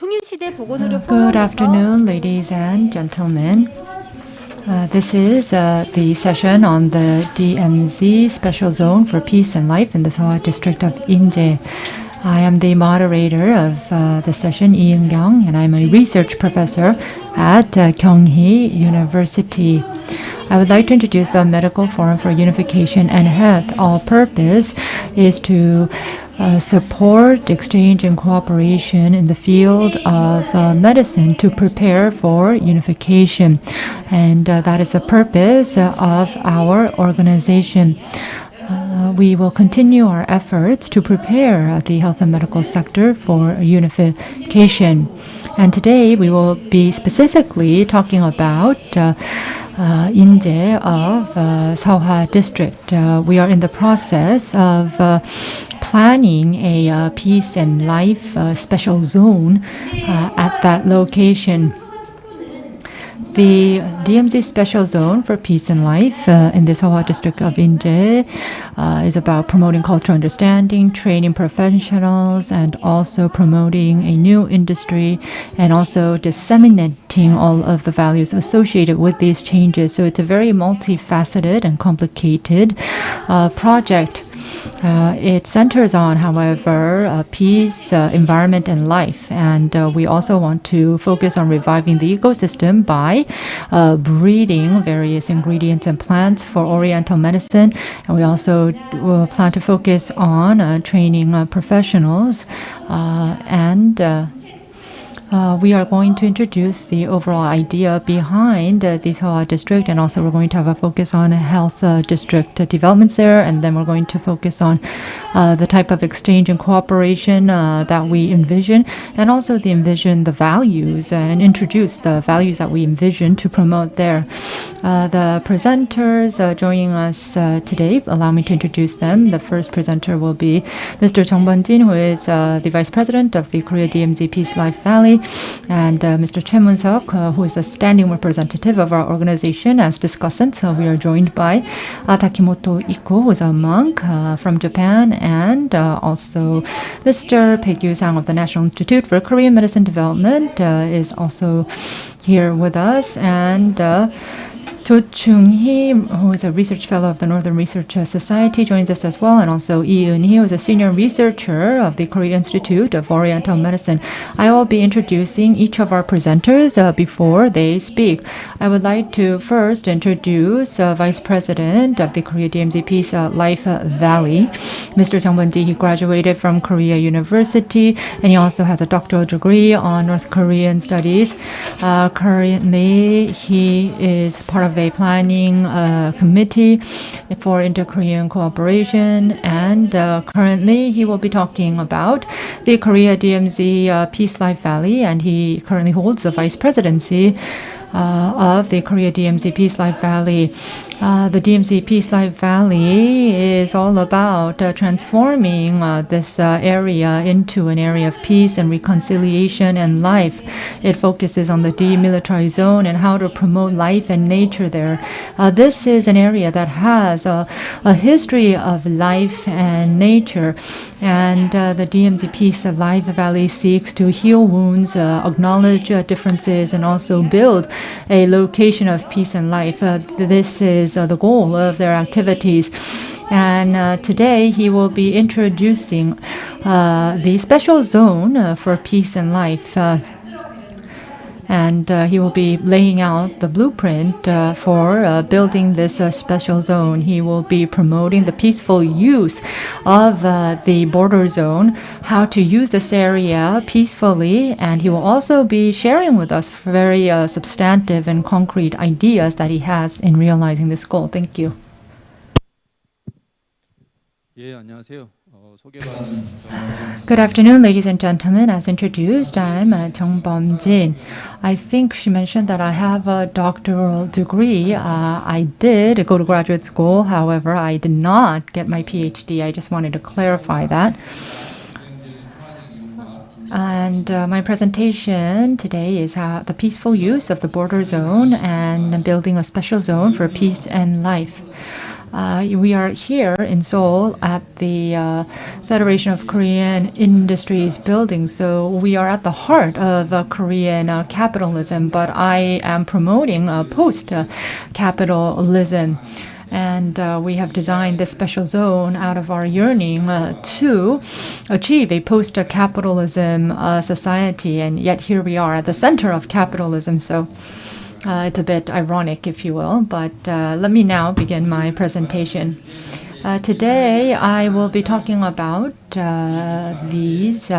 Good afternoon, ladies and gentlemen. This is the session on the DMZ Special Zone for Peace and Life in the Seohwa District of Inje. I am the moderator of the session, Eunkyoung, and I'm a research professor at Kyung University. I would like to introduce the Medical Forum for Unification and Health. Our purpose is to support exchange and cooperation in the field of medicine to prepare for unification. And that is the purpose of our organization. We will continue our efforts to prepare the health and medical sector for unification. And today we will be specifically talking about Inje of Seohwa District. We are in the process of planning a peace and life special zone at that location. The DMZ Special Zone for Peace and Life in the Seohwa District of Inje is about promoting cultural understanding, training professionals, and also promoting a new industry and also disseminating all of the values associated with these changes. So it's a very multifaceted and complicated project. It centers on, however, peace, environment, and life. And we also want to focus on reviving the ecosystem by breeding various ingredients and plants for Oriental medicine. And we also will plan to focus on training professionals we are going to introduce the overall idea behind the Seohwa district, and also we're going to have a focus on health district developments there, and then we're going to focus on the type of exchange and cooperation that we envision, and also the values and introduce the values that we envision to promote there. The presenters joining us today, allow me to introduce them. The first presenter will be Mr. Jung Jin, who is the Vice President of the Korea DMZ Peace Life Valley, and Mr. Moonseok, who is the standing representative of our organization as Discussant. So we are joined by TAKIMOTO Ikko, who is a monk from Japan, and also Mr. Baek-Yu-sang of the National Institute for Korean Medicine Development is also here with us, and Chung-hee, who is a research fellow of the Northern Research Society, joins us as well, and also Lee-eun-hee, who is a senior researcher of the Korean Institute of Oriental Medicine. I will be introducing each of our presenters before they speak. I would like to first introduce Vice President of the Korea DMZ Peace Life Valley, Mr. Jung Jin. He graduated from Korea University, and he also has a doctoral degree on North Korean studies. Currently, he is part of a planning committee for inter-Korean cooperation, and currently he will be talking about the Korea DMZ Peace Life Valley, and he currently holds the vice presidency of the Korea DMZ Peace Life Valley. The DMZ Peace Life Valley is all about transforming this area into an area of peace and reconciliation and life. It focuses on the Demilitarized Zone and how to promote life and nature there. This is an area that has a history of life and nature, and the DMZ Peace Life Valley seeks to heal wounds, acknowledge differences, and also build a location of peace and life. This is the goal of their activities. And today he will be introducing the special zone for peace and life. And he will be laying out the blueprint for building this special zone. He will be promoting the peaceful use of the border zone, how to use this area peacefully, and he will also be sharing with us very substantive and concrete ideas that he has in realizing this goal. Thank you. 예, 안녕하세요. Good afternoon, ladies and gentlemen. As introduced, I'm Jung Jin. I think she mentioned that I have a doctoral degree. I did go to graduate school. However, I did not get my PhD. I just wanted to clarify that. And my presentation today is how the peaceful use of the border zone and building a special zone for peace and life. We are here in Seoul at the Federation of Korean Industries building. So we are at the heart of Korean capitalism, but I am promoting post-capitalism. And we have designed this special zone out of our yearning to achieve a post-capitalism society. And yet here we are at the center of capitalism. So it's a bit ironic, if you will. But let me now begin my presentation. Today, I will be talking about these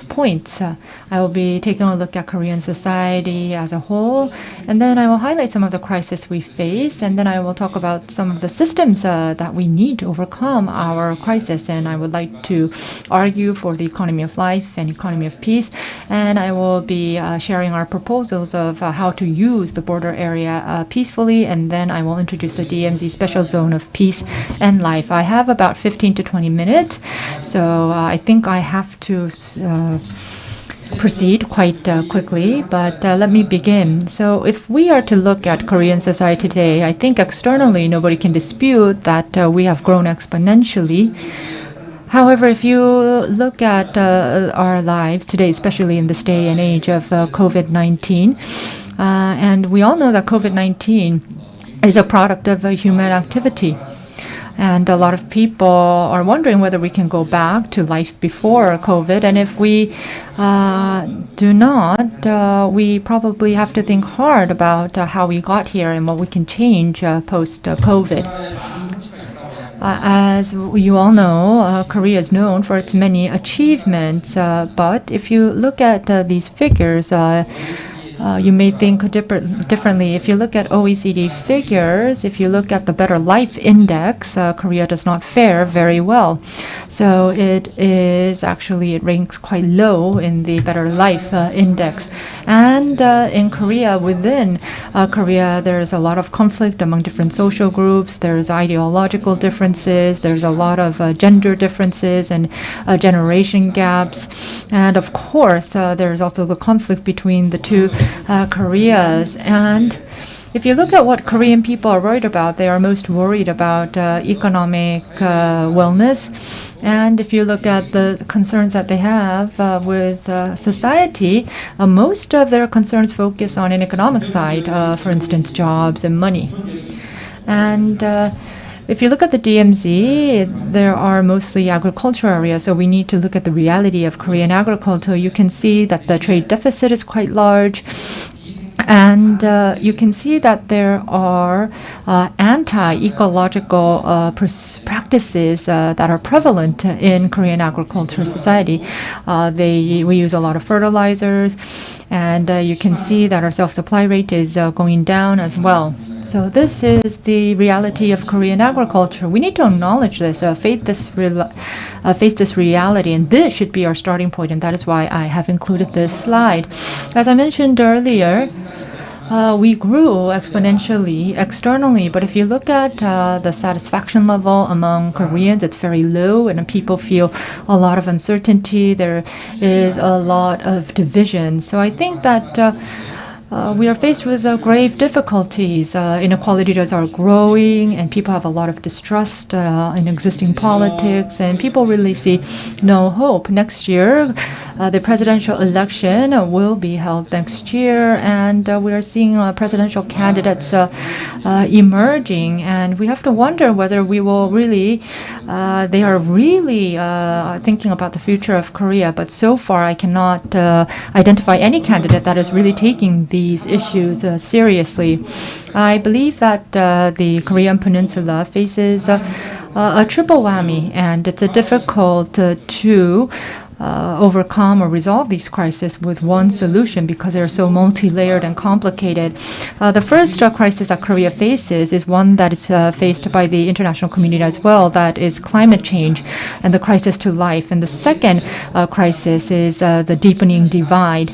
points. I will be taking a look at Korean society as a whole, and then I will highlight some of the crises we face, and then I will talk about some of the systems that we need to overcome our crisis, and I would like to argue for the economy of life and economy of peace, and I will be sharing our proposals of how to use the border area peacefully, and then I will introduce the DMZ Special Zone of Peace and Life. I have about 15 to 20 minutes, so I think I have to proceed quite quickly, but let me begin. So if we are to look at Korean society today, I think externally nobody can dispute that we have grown exponentially. However, if you look at our lives today, especially in this day and age of COVID-19, and we all know that COVID-19 is a product of human activity. And a lot of people are wondering whether we can go back to life before COVID. And if we do not, we probably have to think hard about how we got here and what we can change post-COVID. As you all know, Korea is known for its many achievements. But if you look at these figures, you may think differently. If you look at OECD figures, if you look at the Better Life Index, Korea does not fare very well. So it ranks quite low in the Better Life Index. And in Korea, within Korea, there's a lot of conflict among different social groups. There's ideological differences. There's a lot of gender differences and generation gaps. And of course, there's also the conflict between the two Koreas. And if you look at what Korean people are worried about, they are most worried about economic wellness. And if you look at the concerns that they have with society, most of their concerns focus on an economic side, for instance, jobs and money. And if you look at the DMZ, there are mostly agricultural areas, so we need to look at the reality of Korean agriculture. You can see that the trade deficit is quite large. And you can see that there are anti-ecological practices that are prevalent in Korean agricultural society. We use a lot of fertilizers, and you can see that our self-supply rate is going down as well. So this is the reality of Korean agriculture. We need to acknowledge this, face this reality, and this should be our starting point, and that is why I have included this slide. As I mentioned earlier, we grew exponentially externally, but if you look at the satisfaction level among Koreans, it's very low, and people feel a lot of uncertainty. There is a lot of division. So I think that we are faced with grave difficulties. Inequalities are growing, and people have a lot of distrust in existing politics, and people really see no hope. Next year, the presidential election will be held next year, and we are seeing presidential candidates emerging, and we have to wonder whether we will really, they are really thinking about the future of Korea. But so far, I cannot identify any candidate that is really taking these issues seriously. I believe that the Korean Peninsula faces a triple whammy, and it's difficult to overcome or resolve these crises with one solution because they're so multi-layered and complicated. The first crisis that Korea faces is one that is faced by the international community as well, that is climate change and the crisis to life. And the second crisis is the deepening divide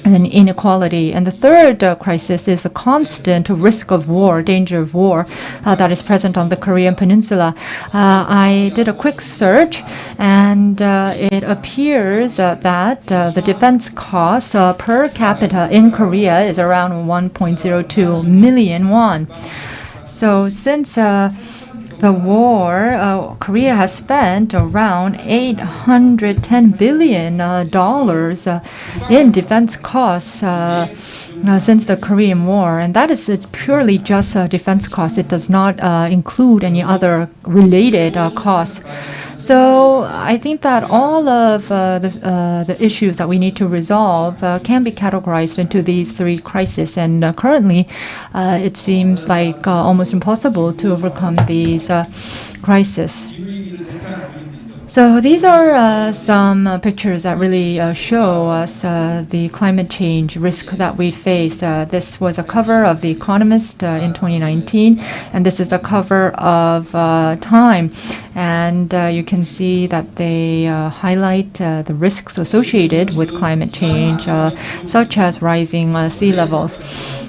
and inequality. And the third crisis is the constant risk of war, danger of war that is present on the Korean Peninsula. I did a quick search, and it appears that the defense cost per capita in Korea is around 1.02 million won. So since the war, Korea has spent around $810 billion in defense costs since the Korean War, and that is purely just defense costs. It does not include any other related costs. So I think that all of the issues that we need to resolve can be categorized into these three crises. And currently, it seems like almost impossible to overcome these crises. So these are some pictures that really show us the climate change risk that we face. This was a cover of The Economist in 2019, and this is the cover of Time. And you can see that they highlight the risks associated with climate change, such as rising sea levels.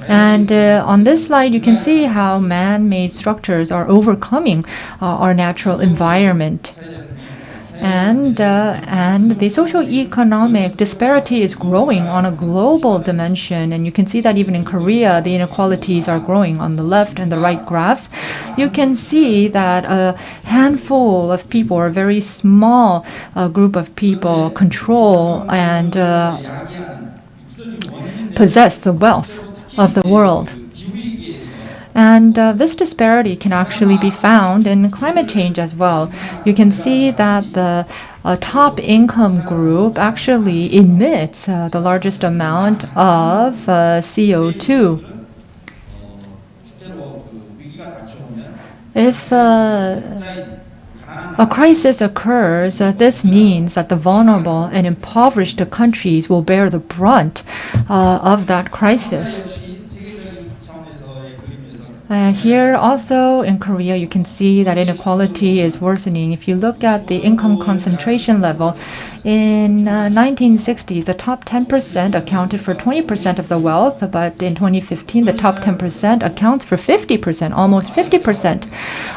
And on this slide, you can see how man-made structures are overcoming our natural environment. And the socio-economic disparity is growing on a global dimension. And you can see that even in Korea, the inequalities are growing. On the left and the right graphs, you can see that a handful of people, or a very small group of people, control and possess the wealth of the world. And this disparity can actually be found in climate change as well. You can see that the top income group actually emits the largest amount of CO2. If a crisis occurs, this means that the vulnerable and impoverished countries will bear the brunt of that crisis. Here also in Korea, you can see that inequality is worsening. If you look at the income concentration level, in 1960s, the top 10% accounted for 20% of the wealth, but in 2015, the top 10% accounts for 50%, almost 50%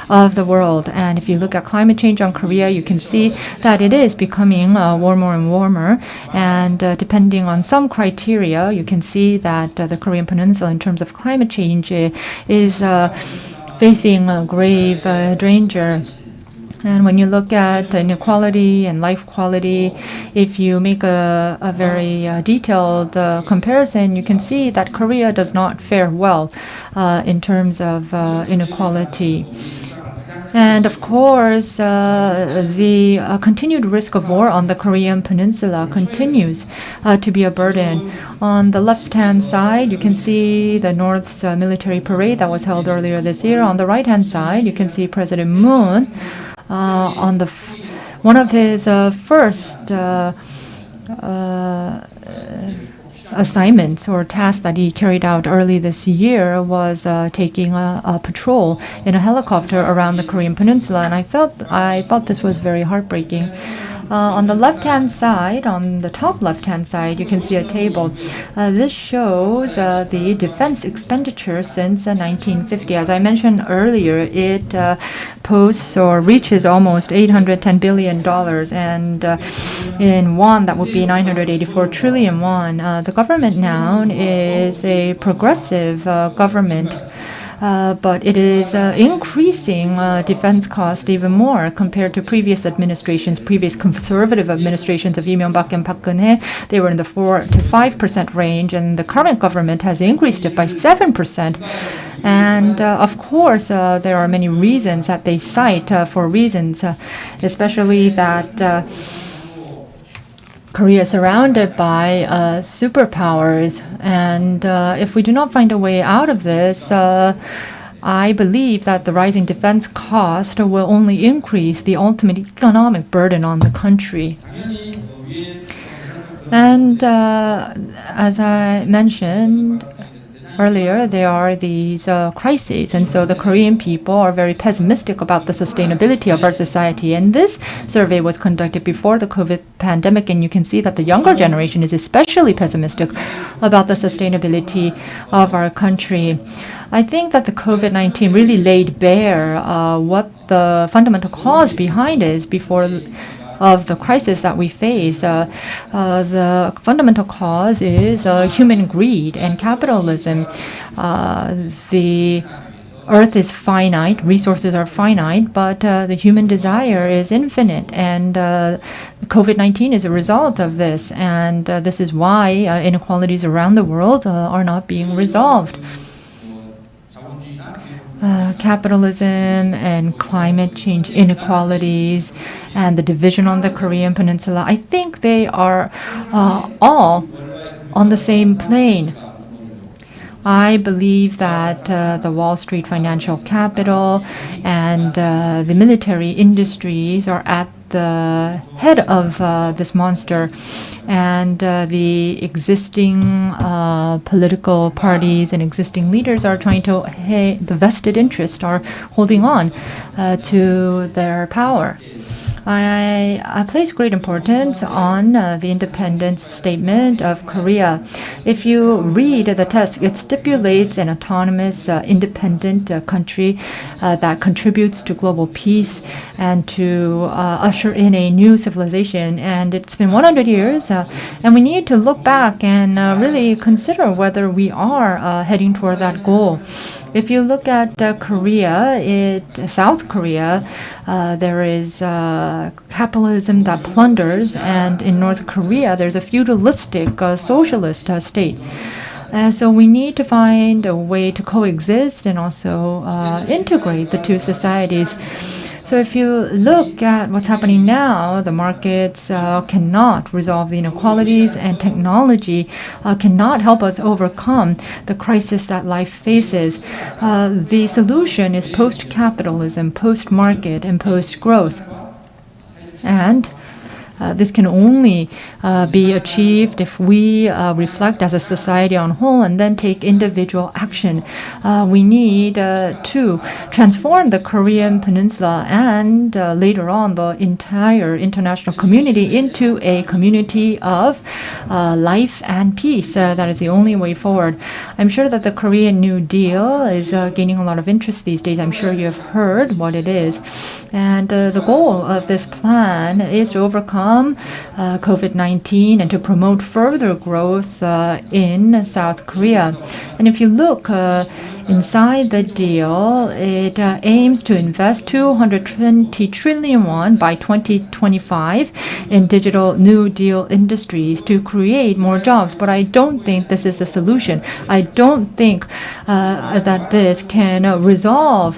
of the world. And if you look at climate change on Korea, you can see that it is becoming warmer and warmer. And depending on some criteria, you can see that the Korean Peninsula, in terms of climate change, is facing a grave danger. And when you look at inequality and life quality, if you make a very detailed comparison, you can see that Korea does not fare well in terms of inequality. And of course, the continued risk of war on the Korean Peninsula continues to be a burden. On the left-hand side, you can see the North's military parade that was held earlier this year. On the right-hand side, you can see President Moon on one of his first assignments or tasks that he carried out early this year was taking a patrol in a helicopter around the Korean Peninsula, and I thought this was very heartbreaking. On the left-hand side, on the top left-hand side, you can see a table. This shows the defense expenditure since 1950. As I mentioned earlier, it posts or reaches almost $810 billion, and in won, that would be 984 trillion won. The government now is a progressive government. But it is increasing defense cost even more compared to previous administrations, previous conservative administrations of Lee Myung-bak and Park Geun-hye. They were in the 4 to 5% range, and the current government has increased it by 7%. And of course, there are many reasons that they cite for reasons, especially that Korea is surrounded by superpowers, and if we do not find a way out of this, I believe that the rising defense cost will only increase the ultimate economic burden on the country. And as I mentioned earlier, there are these crises, and so the Korean people are very pessimistic about the sustainability of our society. And this survey was conducted before the COVID pandemic, and you can see that the younger generation is especially pessimistic about the sustainability of our country. I think that the COVID-19 really laid bare what the fundamental cause behind is of the crisis that we face. The fundamental cause is human greed and capitalism. The Earth is finite, resources are finite, but the human desire is infinite, and COVID-19 is a result of this, and this is why inequalities around the world are not being resolved. Capitalism and climate change inequalities and the division on the Korean Peninsula, I think they are all on the same plane. I believe that the Wall Street financial capital and the military industries are at the head of this monster, and the existing political parties and existing leaders are trying to, the vested interests are holding on to their power. I place great importance on the independence statement of Korea. If you read the text, it stipulates an autonomous, independent country that contributes to global peace and to usher in a new civilization. And it's been 100 years, and we need to look back and really consider whether we are heading toward that goal. If you look at Korea, South Korea, there is capitalism that plunders, and in North Korea, there's a feudalistic socialist state. So we need to find a way to coexist and also integrate the two societies. So if you look at what's happening now, the markets cannot resolve the inequalities, and technology cannot help us overcome the crisis that life faces. The solution is post-capitalism, post-market, and post-growth. And this can only be achieved if we reflect as a society on whole and then take individual action. We need to transform the Korean Peninsula and later on the entire international community into a community of life and peace. That is the only way forward. I'm sure that the Korean New Deal is gaining a lot of interest these days. I'm sure you have heard what it is. And the goal of this plan is to overcome COVID-19 and to promote further growth in South Korea. And if you look inside the deal, it aims to invest 220 trillion won by 2025 in digital New Deal industries to create more jobs. But I don't think this is the solution. I don't think that this can resolve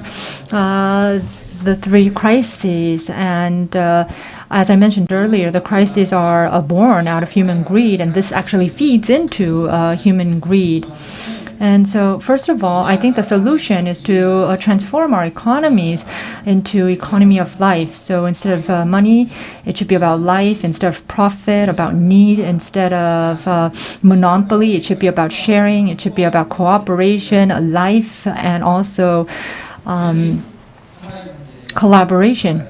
the three crises. And as I mentioned earlier, the crises are born out of human greed, and this actually feeds into human greed. And so, first of all, I think the solution is to transform our economies into economy of life. So instead of money, it should be about life. Instead of profit, about need. Instead of monopoly, it should be about sharing. It should be about cooperation, life, and also collaboration.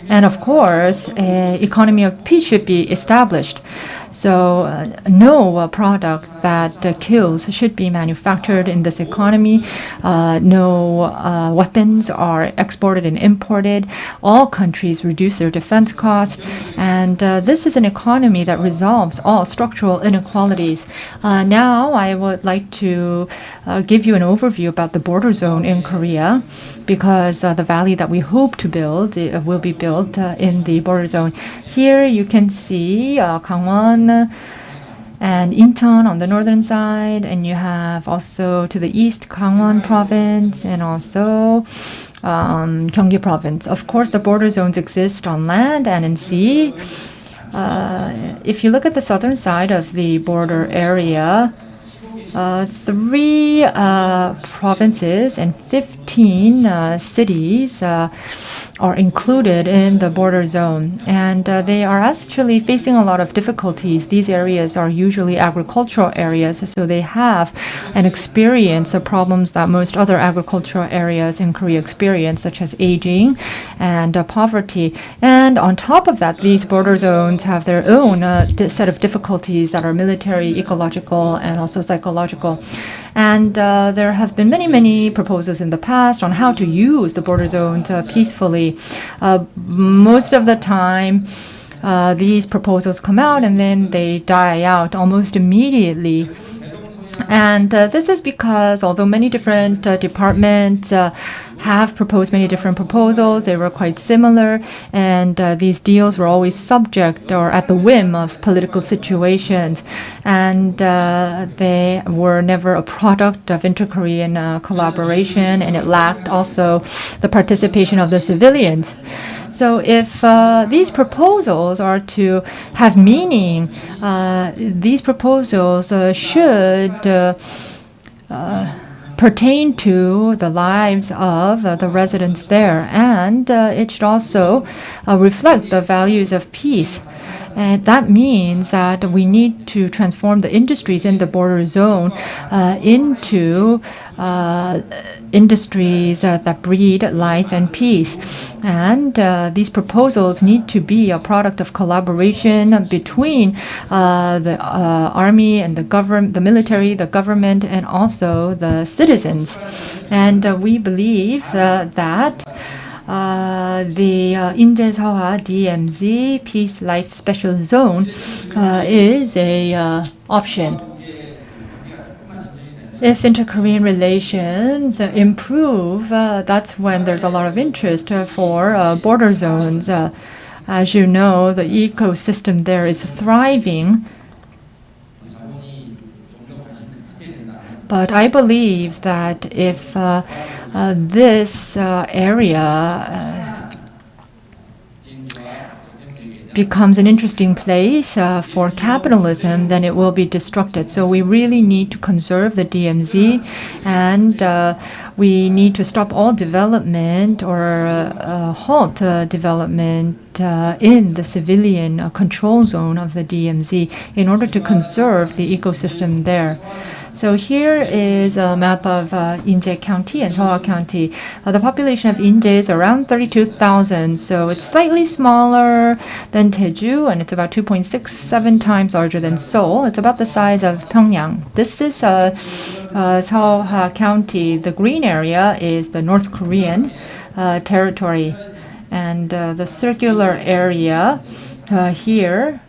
And of course, an economy of peace should be established. So no product that kills should be manufactured in this economy. No weapons are exported and imported. All countries reduce their defense costs. And this is an economy that resolves all structural inequalities. Now I would like to give you an overview about the border zone in Korea, because the valley that we hope to build will be built in the border zone. Here you can see Gangwon and Incheon on the northern side, and you have also to the east Gangwon province and also Gyeonggi province. Of course, the border zones exist on land and in sea. If you look at the southern side of the border area, 3 provinces and 15 cities are included in the border zone, and they are actually facing a lot of difficulties. These areas are usually agricultural areas, so they have and experience the problems that most other agricultural areas in Korea experience, such as aging and poverty. And on top of that, these border zones have their own set of difficulties that are military, ecological, and also psychological. And there have been many proposals in the past on how to use the border zones peacefully. Most of the time, these proposals come out and then they die out almost immediately. And this is because although many different departments have proposed many different proposals, they were quite similar, and these deals were always subject or at the whim of political situations, and they were never a product of inter-Korean collaboration, and it lacked also the participation of the civilians. So if these proposals are to have meaning, these proposals should pertain to the lives of the residents there, and it should also reflect the values of peace. And that means that we need to transform the industries in the border zone into industries that breed life and peace. And these proposals need to be a product of collaboration between the army and the government, the military, the government, and also the citizens. And we believe that the Inje Seohwa DMZ Peace Life Special Zone is a option. If inter-Korean relations improve, that's when there's a lot of interest for border zones. As you know, the ecosystem there is thriving. But I believe that if this area becomes an interesting place for capitalism, then it will be destructed. So we really need to conserve the DMZ, and we need to stop all development or halt development in the civilian control zone of the DMZ in order to conserve the ecosystem there. So here is a map of Inje County and Seohwa County. The population of Inje is around 32,000, so it's slightly smaller than Jeju, and it's about 2.67 times larger than Seoul. It's about the size of Pyongyang. This is Seohwa County. The green area is the North Korean territory, and the circular area here,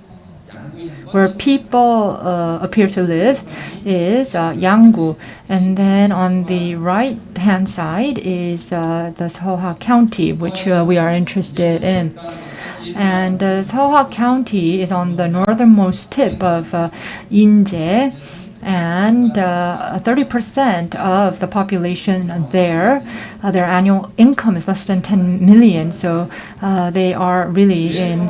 where people appear to live, is Yanggu. And then on the right-hand side is the Seohwa County, which we are interested in. And Seohwa County is on the northernmost tip of Inje, and 30% of the population there, their annual income is less than 10 million, so they are really in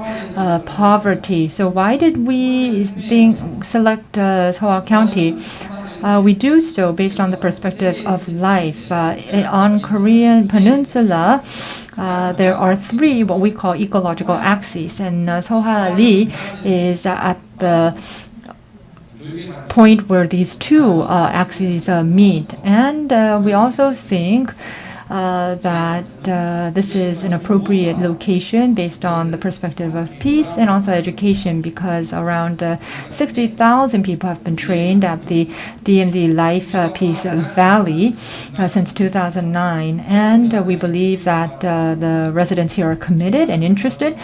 poverty. So why did we select Seohwa County? We do so based on the perspective of life. On Korean Peninsula, there are three what we call ecological axes, and Seohwa-ri is at the point where these two axes meet. And we also think that this is an appropriate location based on the perspective of peace and also education, because around 60,000 people have been trained at the DMZ Life Peace Valley since 2009. And we believe that the residents here are committed and interested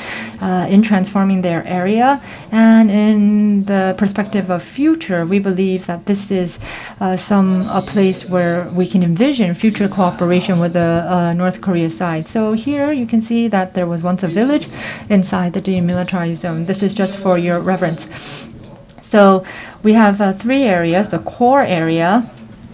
in transforming their area. And in the perspective of future, we believe that this is a place where we can envision future cooperation with the North Korea side. So here you can see that there was once a village inside the demilitarized zone. This is just for your reference. So we have three areas. The core area,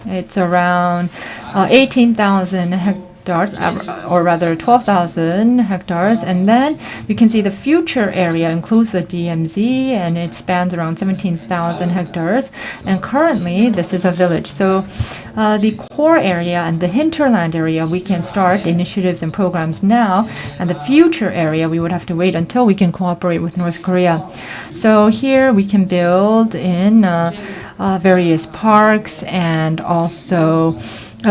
it's around 18,000 hectares, or rather 12,000 hectares. And then you can see the future area includes the DMZ, and it spans around 17,000 hectares. And currently, this is a village. So the core area and the hinterland area, we can start initiatives and programs now. And the future area, we would have to wait until we can cooperate with North Korea. So here we can build in various parks and also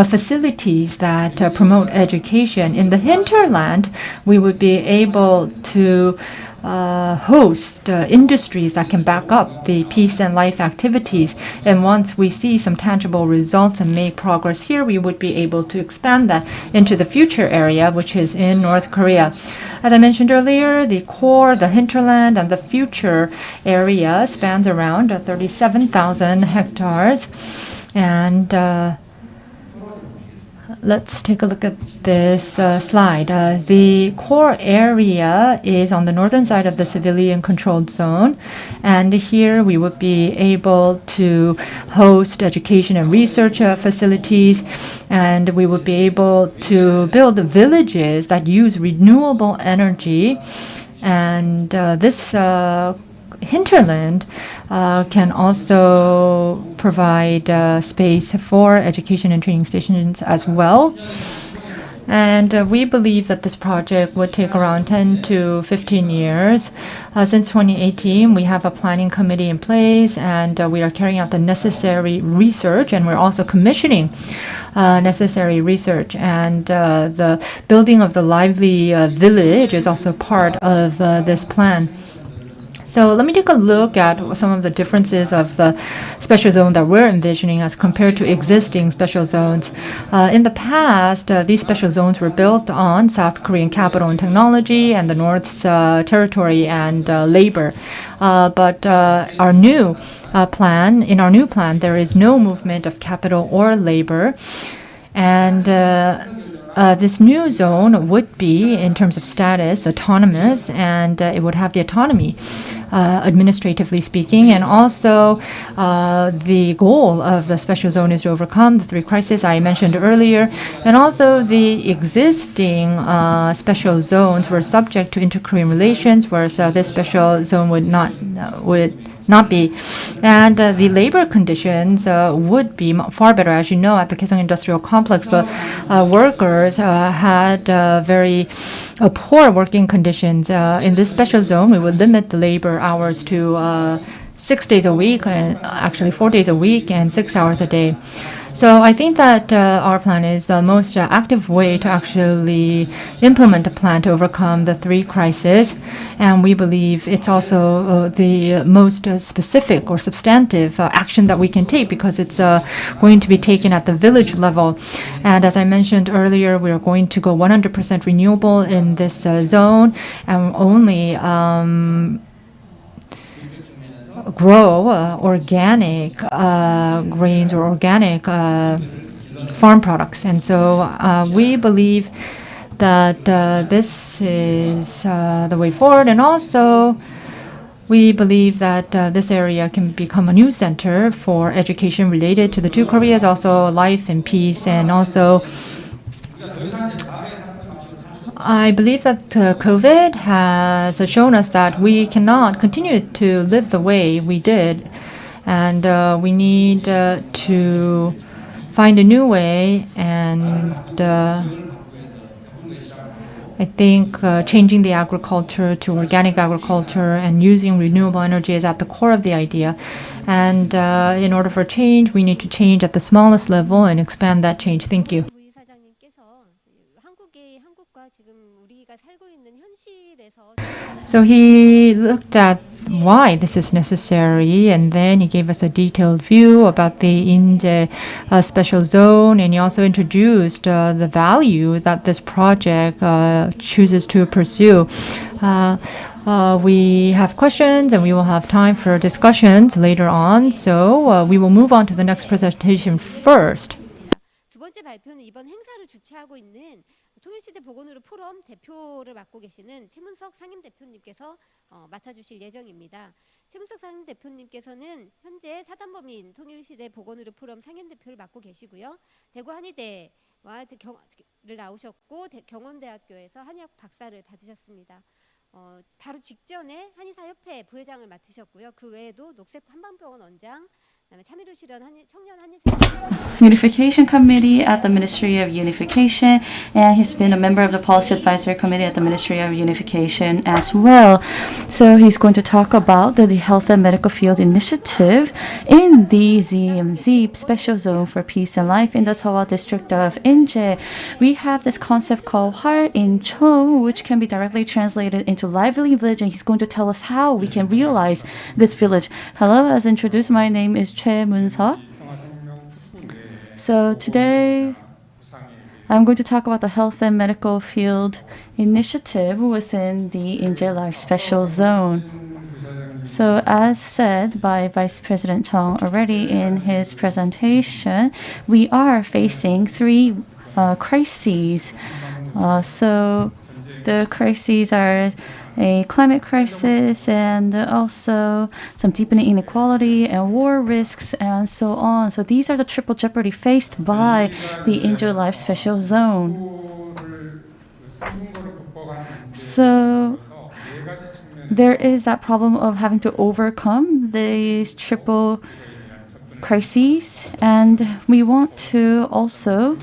facilities that promote education. In the hinterland, we would be able to host industries that can back up the peace and life activities. And once we see some tangible results and make progress here, we would be able to expand that into the future area, which is in North Korea. As I mentioned earlier, the core, the hinterland, and the future area spans around 37,000 hectares. And let's take a look at this slide. The core area is on the northern side of the civilian-controlled zone, and here we would be able to host education and research facilities, and we would be able to build villages that use renewable energy, and this hinterland can also provide space for education and training stations as well. And we believe that this project would take around 10 to 15 years. Since 2018, we have a planning committee in place, and we are carrying out the necessary research, and we're also commissioning necessary research. And the building of the lively village is also part of this plan. So let me take a look at some of the differences of the special zone that we're envisioning as compared to existing special zones. In the past, these special zones were built on South Korean capital and technology and the North's territory and labor. But in our new plan, there is no movement of capital or labor. And this new zone would be, in terms of status, autonomous, and it would have the autonomy, administratively speaking. And also, the goal of the special zone is to overcome the three crises I mentioned earlier. And also, the existing special zones were subject to inter-Korean relations, whereas this special zone would not be. And the labor conditions would be far better. As you know, at the Kaesong Industrial Complex, the workers had very poor working conditions. In this special zone, we would limit the labor hours to 6 days a week, and actually 4 days a week and 6 hours a day. So I think that our plan is the most active way to actually implement a plan to overcome the three crises. And we believe it's also the most specific or substantive action that we can take, because it's going to be taken at the village level. And as I mentioned earlier, we are going to go 100% renewable in this zone, and only grow organic grains or organic farm products. And so we believe that this is the way forward. And also, we believe that this area can become a new center for education related to the two Koreas, also life and peace. And also, I believe that COVID has shown us that we cannot continue to live the way we did, and we need to find a new way. And I think changing the agriculture to organic agriculture and using renewable energy is at the core of the idea. And in order for change, we need to change at the smallest level and expand that change. Thank you. So he looked at why this is necessary, and then he gave us a detailed view about the Inje Special Zone, and he also introduced the value that this project chooses to pursue. We have questions, and we will have time for discussions later on, so we will move on to the next presentation first. 두 번째 발표는 이번 행사를 주최하고 있는 통일시대 보건의료 포럼 대표를 맡고 계시는 최문석 상임대표님께서 맡아주실 예정입니다. 최문석 상임대표님께서는 현재 사단법인 통일시대 보건의료 포럼 상임대표를 맡고 계시고요. 대구 한의대와 를 나오셨고 경원대학교에서 한의학 박사를 받으셨습니다. 바로 직전에 한의사협회 부회장을 맡으셨고요. 그 외에도 녹색 한방병원 원장, 그다음에 참여로 실현 청년 한일 Unification Committee at the Ministry of Unification, and he's been a member of the Policy Advisory Committee at the Ministry of Unification as well. So he's going to talk about the Health and Medical Field Initiative in the DMZ Special Zone for Peace and Life in the Seohwa District of Inje. We have this concept called Untitled, which can be directly translated into lively village, and he's going to tell us how we can realize this village. Hello, as introduced, my name is Moonseok. So today, I'm going to talk about the Health and Medical Field Initiative within the Inje Life Special Zone. So as said by Vice President Chung already in his presentation, we are facing three crises. So the crises are a climate crisis and also some deepening inequality and war risks and so on. So these are the triple jeopardy faced by the Inje Life Special Zone. So there is that problem of having to overcome these triple crises, and we want to also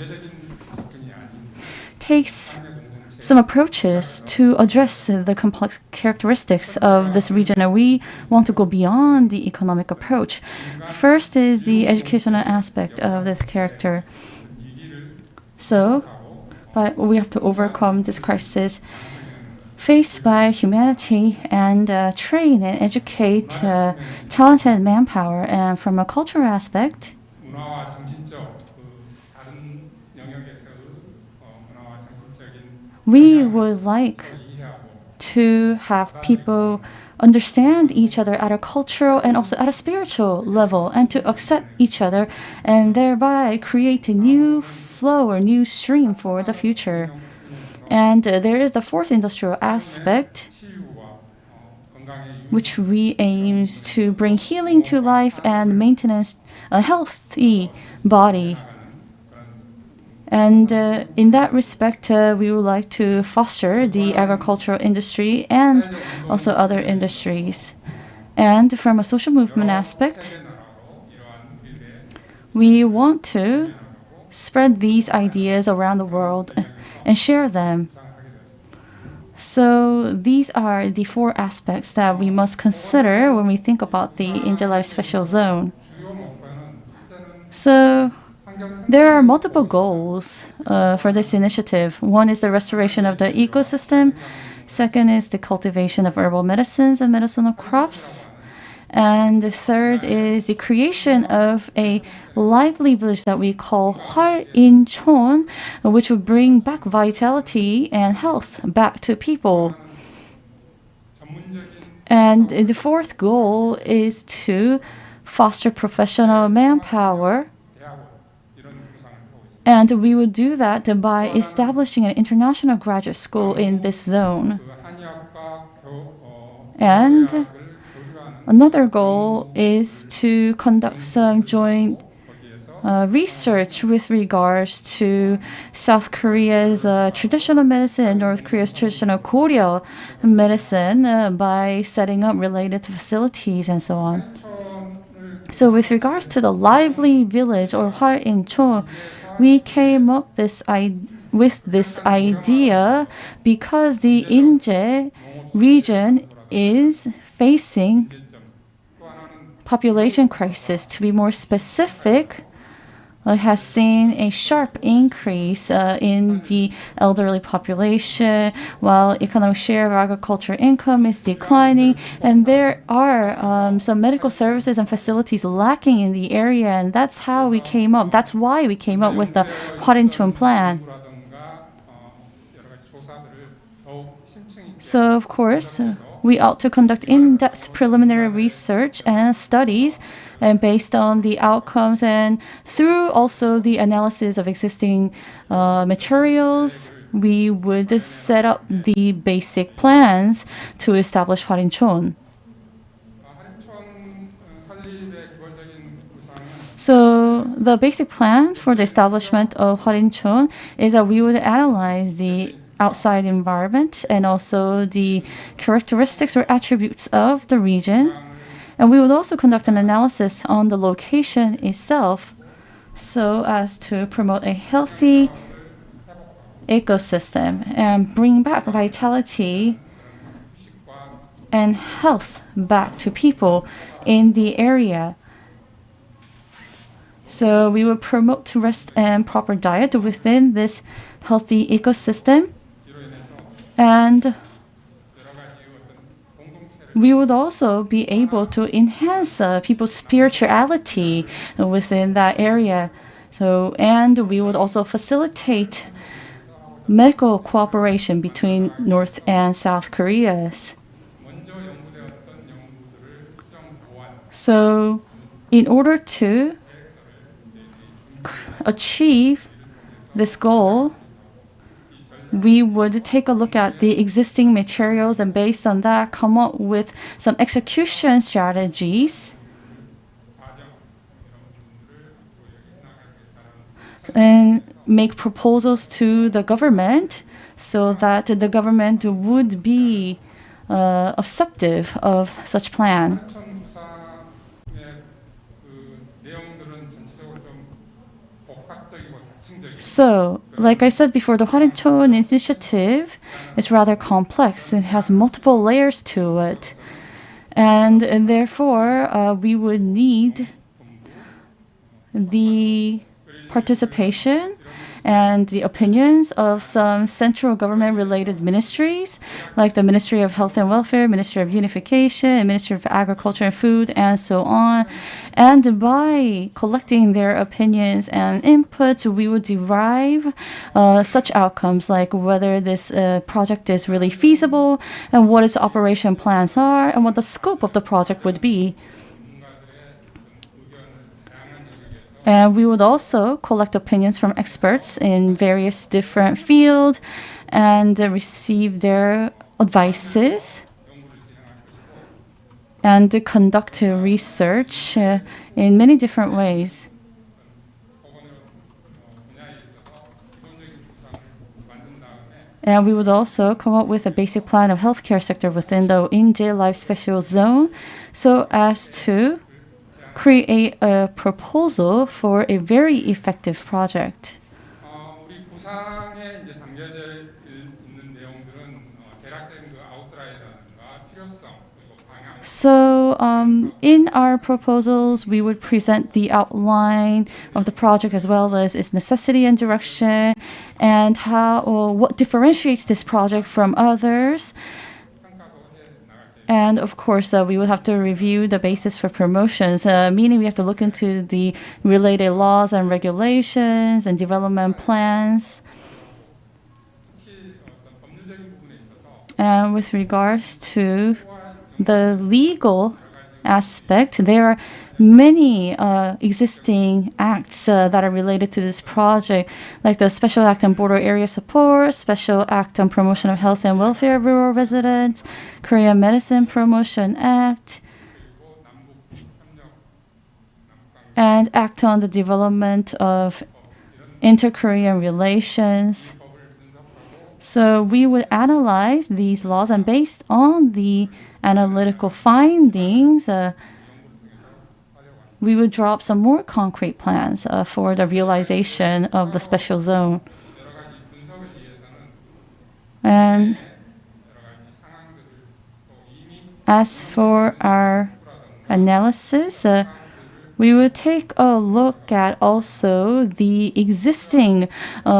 take some approaches to address the complex characteristics of this region, and we want to go beyond the economic approach. First is the educational aspect of this character. So, we have to overcome this crisis faced by humanity and train and educate talented manpower. And from a cultural aspect, we would like to have people understand each other at a cultural and also at a spiritual level, and to accept each other, and thereby create a new flow or new stream for the future. And there is the fourth industrial aspect, which we aim to bring healing to life and maintenance a healthy body. And in that respect, we would like to foster the agricultural industry and also other industries. And from a social movement aspect, we want to spread these ideas around the world and share them. So these are the four aspects that we must consider when we think about the Inje Life Special Zone. So there are multiple goals for this initiative. One is the restoration of the ecosystem. Second is the cultivation of herbal medicines and medicinal crops. And the third is the creation of a lively village that we call Hwarinchon, which will bring back vitality and health back to people. And the fourth goal is to foster professional manpower. And we would do that by establishing an international graduate school in this zone. And another goal is to conduct some joint research with regards to South Korea's traditional medicine and North Korea's traditional Korea medicine by setting up related facilities and so on. So with regards to the lively village or Hwarinchon, we came up with this idea because the Inje region is facing population crisis. To be more specific, has seen a sharp increase in the elderly population, while economic share of agricultural income is declining, and there are some medical services and facilities lacking in the area, and that's why we came up with the Hwarinchon plan. So, of course, we ought to conduct in-depth preliminary research and studies, and based on the outcomes and through also the analysis of existing materials, we would just set up the basic plans to establish Hwarinchon. So the basic plan for the establishment of Hwarinchon is that we would analyze the outside environment and also the characteristics or attributes of the region. And we would also conduct an analysis on the location itself so as to promote a healthy ecosystem and bring back vitality and health back to people in the area. So we will promote rest and proper diet within this healthy ecosystem. And we would also be able to enhance people's spirituality within that area. And we would also facilitate medical cooperation between North and South Koreas. So in order to achieve this goal, we would take a look at the existing materials and based on that come up with some execution strategies and make proposals to the government so that the government would be acceptive of such plan. So, like I said before, the Hwarinchon initiative is rather complex. It has multiple layers to it. And therefore, we would need the participation and the opinions of some central government-related ministries, like the Ministry of Health and Welfare, Ministry of Unification, Ministry of Agriculture and Food, and so on. And by collecting their opinions and inputs, we would derive such outcomes, like whether this project is really feasible, and what its operation plans are, and what the scope of the project would be. And we would also collect opinions from experts in various different fields and receive their advices and conduct research in many different ways. And we would also come up with a basic plan of healthcare sector within the Inje Life Special Zone so as to create a proposal for a very effective project. 우리 구상에 이제 담겨져 있는 내용들은 대략적인 그 아웃라인이라든가 필요성 그리고 방향. So in our proposals, we would present the outline of the project as well as its necessity and direction, and how or what differentiates this project from others. And of course, we would have to review the basis for promotions, meaning we have to look into the related laws and regulations and development plans. And with regards to the legal aspect, there are many existing acts that are related to this project, like the Special Act on Border Area Support, Special Act on Promotion of Health and Welfare of Rural Residents, Korean Medicine Promotion Act, and Act on the Development of Inter-Korean Relations. So we would analyze these laws, and based on the analytical findings, we would draw up some more concrete plans for the realization of the special zone. And as for our analysis, we would take a look at also the existing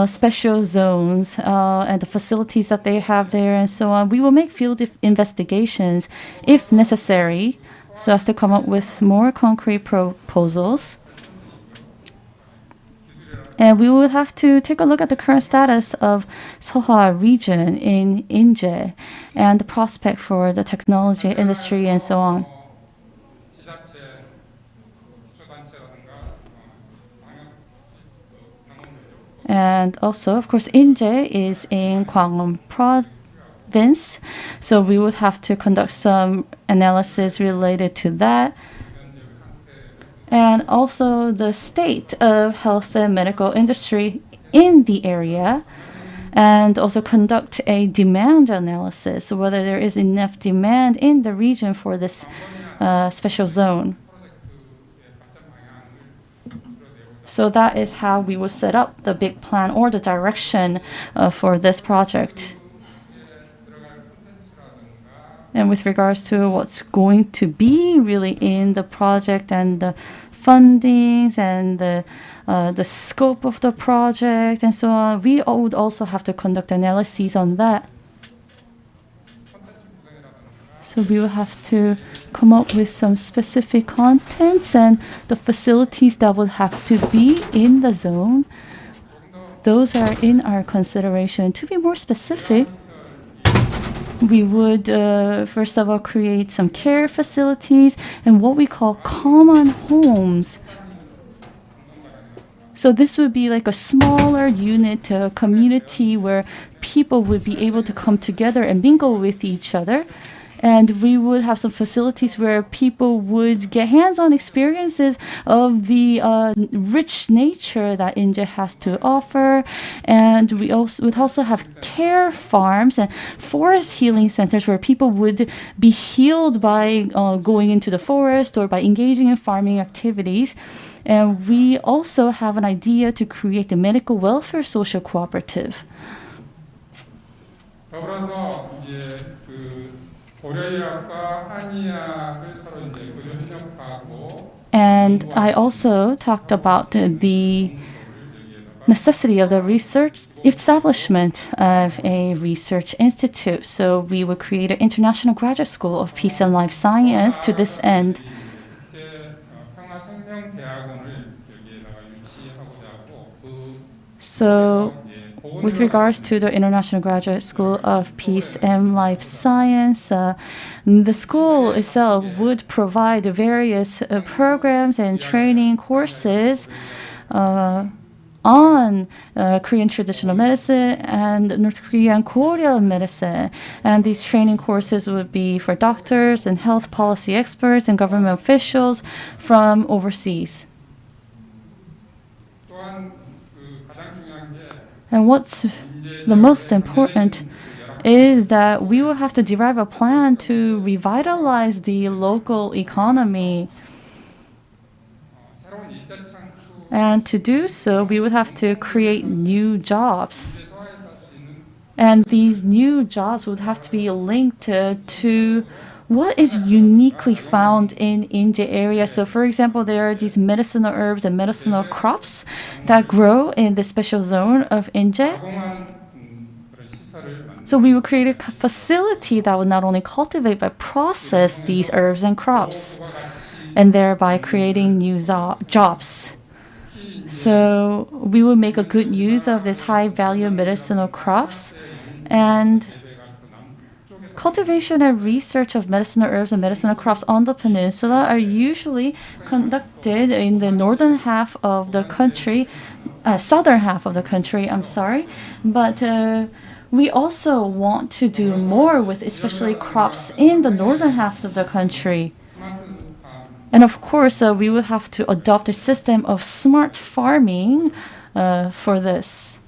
special zones and the facilities that they have there and so on. We will make field investigations if necessary so as to come up with more concrete proposals. And we would have to take a look at the current status of Seohwa region in Inje and the prospect for the technology industry and so on. And also, of course, Inje is in Gwanghwamun province, so we would have to conduct some analysis related to that. And also the state of health and medical industry in the area, and also conduct a demand analysis, whether there is enough demand in the region for this Special Zone. So that is how we will set up the big plan or the direction for this project. And with regards to what's going to be really in the project and the fundings and the scope of the project and so on, we would also have to conduct analyses on that. So we will have to come up with some specific contents and the facilities that will have to be in the zone. Those are in our consideration. To be more specific, we would first of all create some care facilities and what we call common homes. So this would be like a smaller unit, a community where people would be able to come together and mingle with each other. And we would have some facilities where people would get hands-on experiences of the rich nature that Inje has to offer. And we would also have care farms and forest healing centers where people would be healed by going into the forest or by engaging in farming activities. And we also have an idea to create a medical welfare social cooperative. 더불어서 이제 고려의학과 한의학을 서로 이제 의료 협력하고 And I also talked about the necessity of the research establishment of a research institute. So we will create an international graduate school of peace and life science to this end. So with regards to the International Graduate School of Peace and Life Science, the school itself would provide various programs and training courses on Korean traditional medicine and North Korean Korean medicine. And these training courses would be for doctors and health policy experts and government officials from overseas. And what's the most important is that we will have to derive a plan to revitalize the local economy. And to do so, we would have to create new jobs. And these new jobs would have to be linked to what is uniquely found in Inje area. So for example, there are these medicinal herbs and medicinal crops that grow in the special zone of Inje. So we will create a facility that will not only cultivate but process these herbs and crops, and thereby creating new jobs. So we will make a good use of these high value medicinal crops, and cultivation and research of medicinal herbs and medicinal crops on the peninsula are usually conducted in the northern half of the country, southern half of the country, I'm sorry. But we also want to do more with especially crops in the northern half of the country. And of course, we will have to adopt a system of smart farming for this.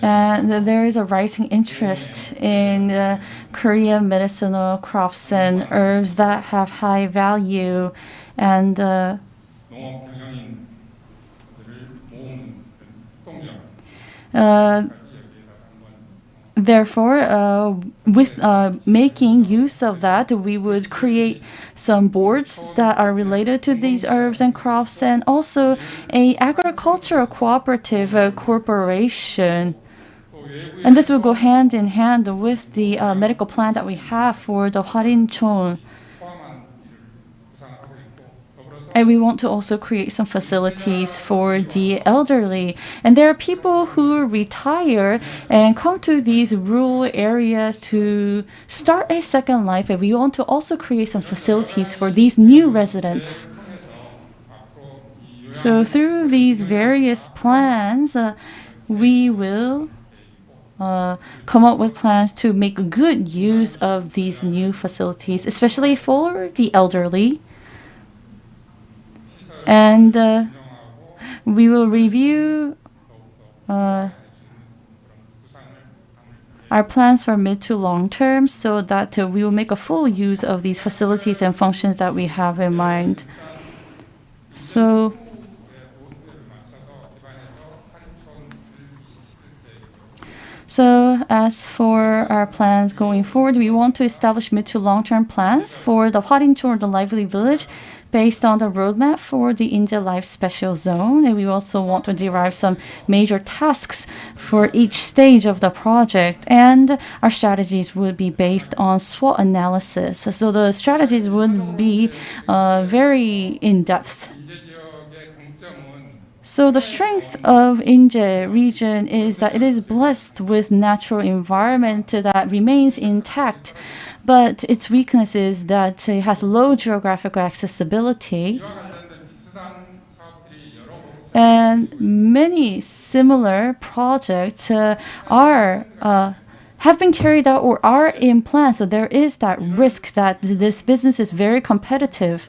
And there is a rising interest in Korean medicinal crops and herbs that have high value, and therefore, with making use of that, we would create some boards that are related to these herbs and crops, and also a agricultural cooperative corporation. And this will go hand in hand with the medical plan that we have for the Hwarinchon. And we want to also create some facilities for the elderly. And there are people who retire and come to these rural areas to start a second life. And we want to also create some facilities for these new residents. So through these various plans, we will come up with plans to make good use of these new facilities, especially for the elderly. And we will review our plans for mid to long term so that we will make a full use of these facilities and functions that we have in mind. So as for our plans going forward, we want to establish mid to long-term plans for the Hwarincho, or the lively village, based on the roadmap for the Inje Life Special Zone. And we also want to derive some major tasks for each stage of the project. And our strategies would be based on SWOT analysis. So the strategies would be very in-depth. So the strength of Inje region is that it is blessed with natural environment that remains intact, but its weakness is that it has low geographical accessibility. And many similar projects have been carried out or are in plan. So there is that risk that this business is very competitive.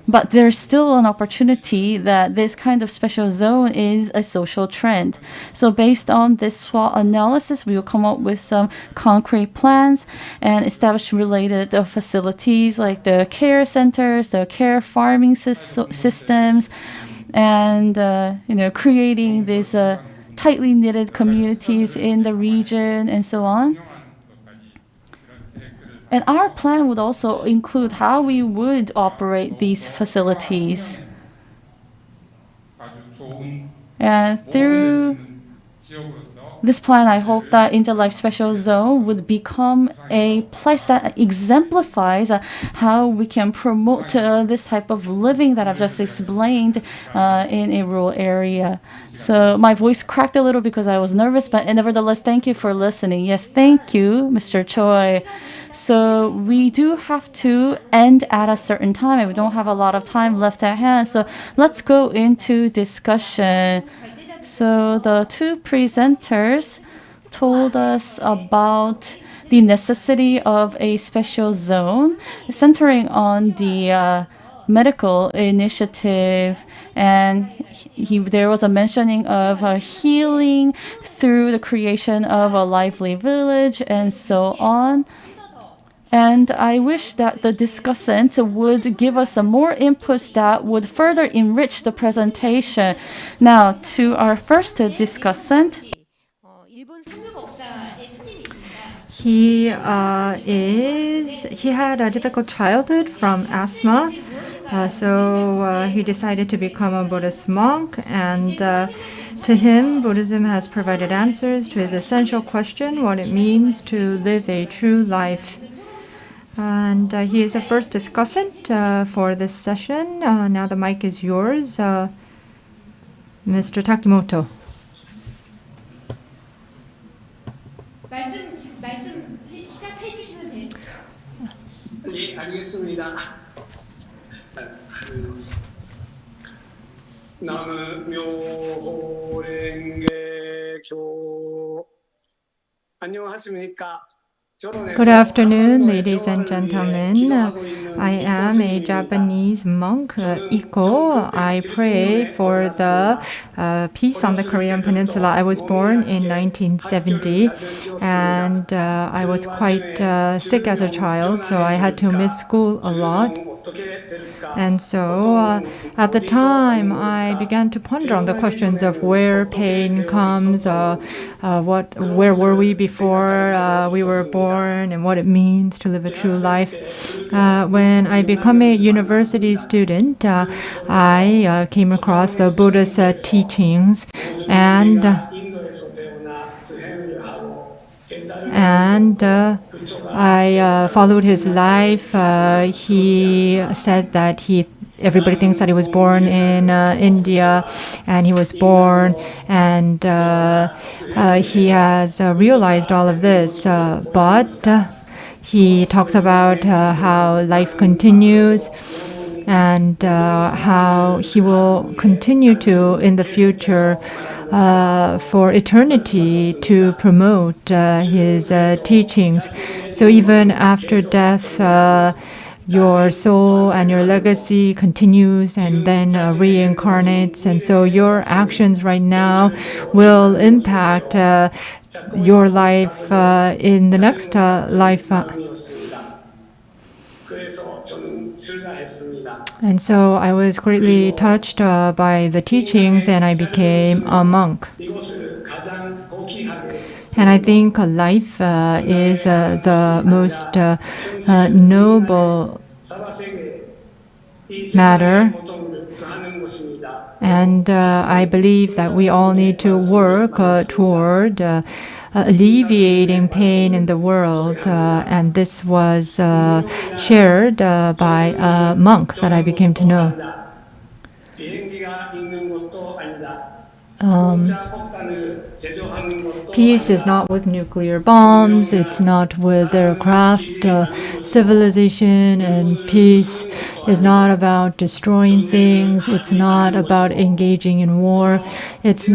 But there's still an opportunity that this kind of special zone is a social trend. So based on this SWOT analysis, we will come up with some concrete plans and establish related facilities like the care centers, the care farming systems, and creating these tightly knitted communities in the region and so on. And our plan would also include how we would operate these facilities. And through this plan, I hope that Inje Life Special Zone would become a place that exemplifies how we can promote this type of living that I've just explained in a rural area. So my voice cracked a little because I was nervous, but nevertheless, thank you for listening. Yes, thank you, Mr. Choi. So we do have to end at a certain time, and we don't have a lot of time left at hand. So let's go into discussion. So the two presenters told us about the necessity of a special zone centering on the medical initiative, and there was a mentioning of healing through the creation of a lively village and so on. And I wish that the discussant would give us some more inputs that would further enrich the presentation. Now, to our first discussant. He had a difficult childhood from asthma, so he decided to become a Buddhist monk, and to him, Buddhism has provided answers to his essential question, what it means to live a true life. And he is the first discussant for this session. Now the mic is yours, Mr. Takimoto. 예, 알겠습니다. 남묘호랭개교 안녕하십니까? Good afternoon, ladies and gentlemen. I am a Japanese monk, Ikko. I pray for the peace on the Korean Peninsula. I was born in 1970, and I was quite sick as a child, so I had to miss school a lot. And so at the time, I began to ponder on the questions of where pain comes, where were we before we were born, and what it means to live a true life. When I became a university student, I came across the Buddha's teachings, and I followed his life. He said that everybody thinks that he was born in India, and he was born, and he has realized all of this. But he talks about how life continues, and how he will continue to, in the future, for eternity, to promote his teachings. So even after death, your soul and your legacy continues and then reincarnates. And so your actions right now will impact your life in the next life. And so I was greatly touched by the teachings and I became a monk. And I think life is the most noble matter. And I believe that we all need to work toward alleviating pain in the world. And this was shared by a monk that I became to know. Peace is not with nuclear bombs, it's not with aircraft. Civilization and peace is not about destroying things, it's not about engaging in war, it's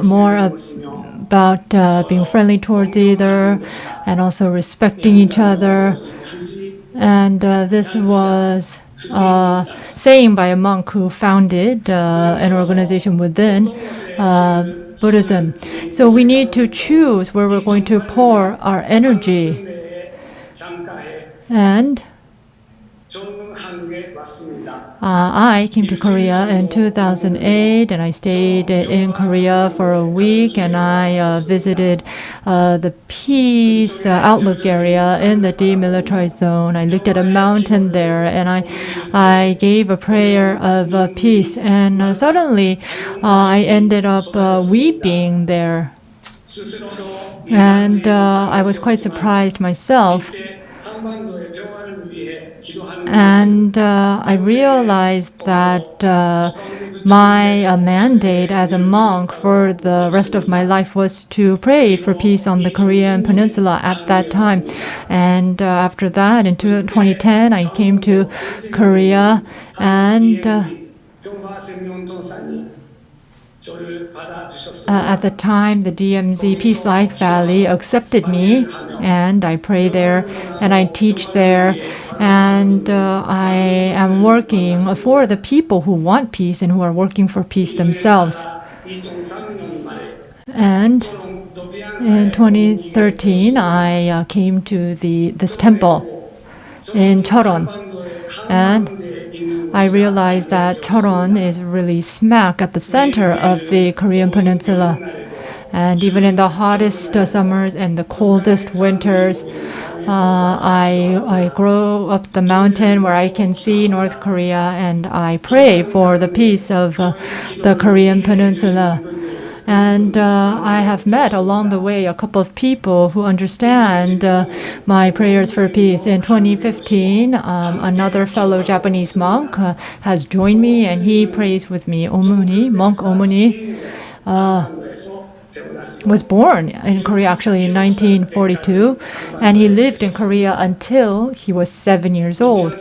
more about being friendly towards each other and also respecting each other. And this was saying by a monk who founded an organization within Buddhism. So we need to choose where we're going to pour our energy. And I came to Korea in 2008 and I stayed in Korea for a week and I visited the peace outlook area in the Demilitarized Zone. I looked at a mountain there and I gave a prayer of peace and suddenly I ended up weeping there. And I was quite surprised myself. And I realized that my mandate as a monk for the rest of my life was to pray for peace on the Korean Peninsula at that time. And after that, in 2010, I came to Korea and at the time, the DMZ Peace Life Valley accepted me, and I pray there, and I teach there, and I am working for the people who want peace and who are working for peace themselves. And in 2013, I came to this temple in Cheoron, and I realized that Cheoron is really smack at the center of the Korean Peninsula. And even in the hottest summers and the coldest winters, I grow up the mountain where I can see North Korea and I pray for the peace of the Korean Peninsula. And I have met along the way a couple of people who understand my prayers for peace. In 2015, another fellow Japanese monk has joined me and he prays with me. Omuni, monk Omuni, was born in Korea actually in 1942, and he lived in Korea until he was 7 years old.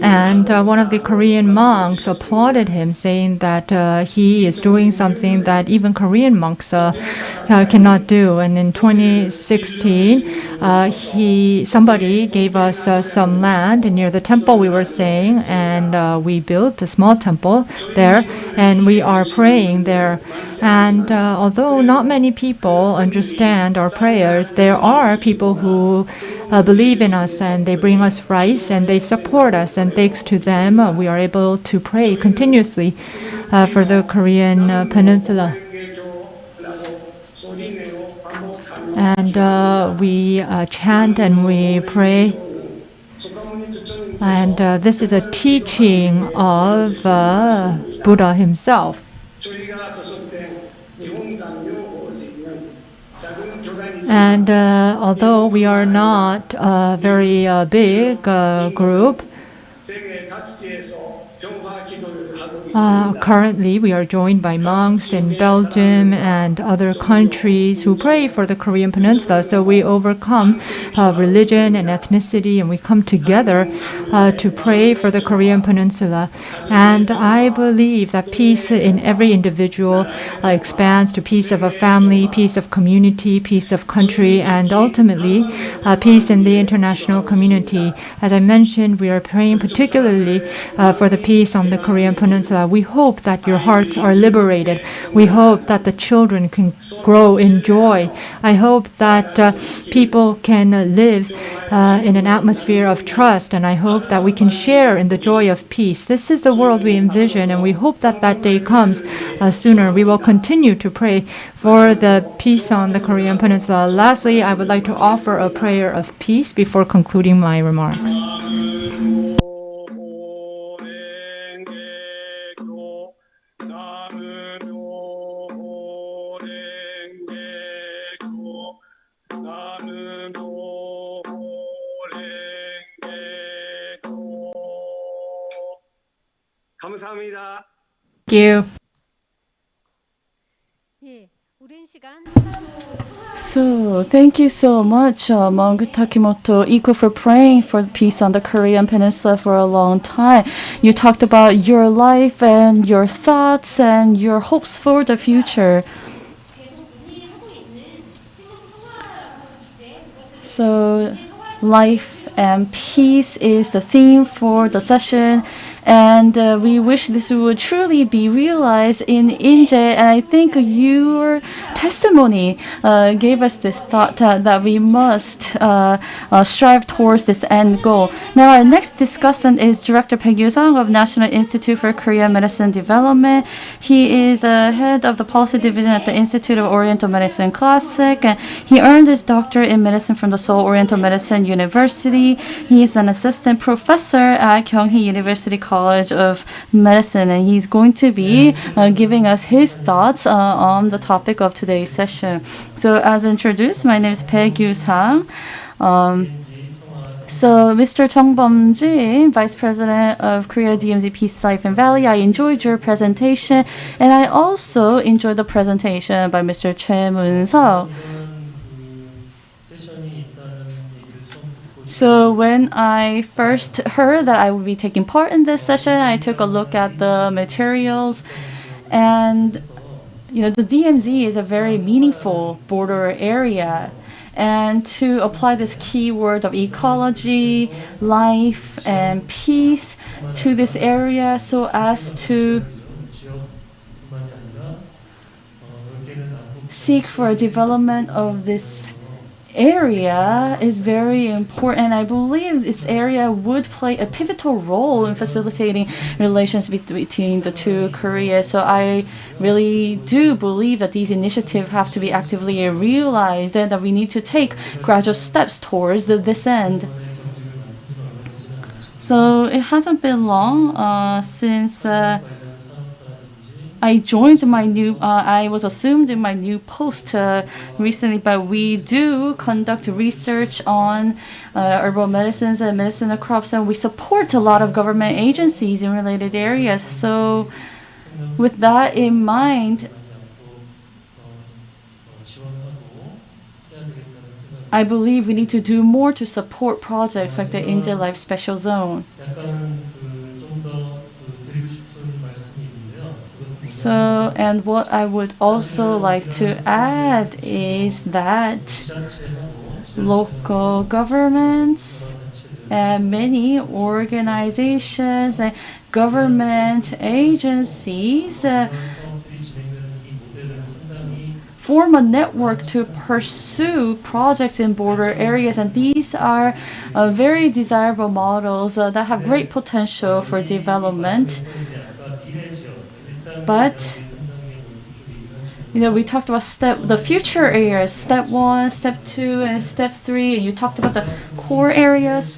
And one of the Korean monks applauded him, saying that he is doing something that even Korean monks cannot do. And in 2016, somebody gave us some land near the temple we were staying, and we built a small temple there, and we are praying there. And although not many people understand our prayers, there are people who believe in us and they bring us rice and they support us, and thanks to them we are able to pray continuously for the Korean Peninsula. And we chant and we pray, and this is a teaching of Buddha himself. And although we are not a very big group, Currently, we are joined by monks in Belgium and other countries who pray for the Korean Peninsula. So we overcome religion and ethnicity, and we come together to pray for the Korean Peninsula. And I believe that peace in every individual expands to peace of a family, peace of community, peace of country, and ultimately peace in the international community. As I mentioned, we are praying particularly for the peace on the Korean Peninsula. We hope that your hearts are liberated. We hope that the children can grow in joy. I hope that people can live in an atmosphere of trust, and I hope that we can share in the joy of peace. This is the world we envision, and we hope that that day comes sooner. We will continue to pray for the peace on the Korean Peninsula. Lastly, I would like to offer a prayer of peace before concluding my remarks. Thank you. 예, 오랜 시간 So, thank you so much, Monk Takimoto Ikko, for praying for peace on the Korean Peninsula for a long time. You talked about your life and your thoughts and your hopes for the future. So, life and peace is the theme for the session. And we wish this would truly be realized in Inje. And I think your testimony gave us this thought that we must strive towards this end goal. Now, our next discussant is Director Baek Yu-sang of National Institute for Korean Medicine Development. He is head of the policy division at the Institute of Oriental Medicine Classic. And he earned his doctorate in medicine from the Seoul Oriental Medicine University. He is an assistant professor at Kyung University College of Medicine, and he's going to be giving us his thoughts on the topic of today's session. So, as introduced, my name is Baek Yu-sang. So, Mr. Chung Bum-ji, Vice President of Korea DMZ Peace Life and Valley, I enjoyed your presentation, and I also enjoyed the presentation by Mr. Choi Moonseok. So when I first heard that I would be taking part in this session, I took a look at the materials, and the DMZ is a very meaningful border area. And to apply this keyword of ecology, life, and peace to this area so as to seek for a development of this area is very important. I believe this area would play a pivotal role in facilitating relations between the two Koreas. So I really do believe that these initiatives have to be actively realized and that we need to take gradual steps towards this end. So it hasn't been long since I joined my new, I was assumed in my new post recently, but we do conduct research on herbal medicines and medicinal crops, and we support a lot of government agencies in related areas. So with that in mind, I believe we need to do more to support projects like the Inje Life Special Zone. So, and what I would also like to add is that local governments and many organizations and government agencies form a network to pursue projects in border areas, and these are very desirable models that have great potential for development. But we talked about the future areas, step 1, step 2, and step 3. And you talked about the core areas.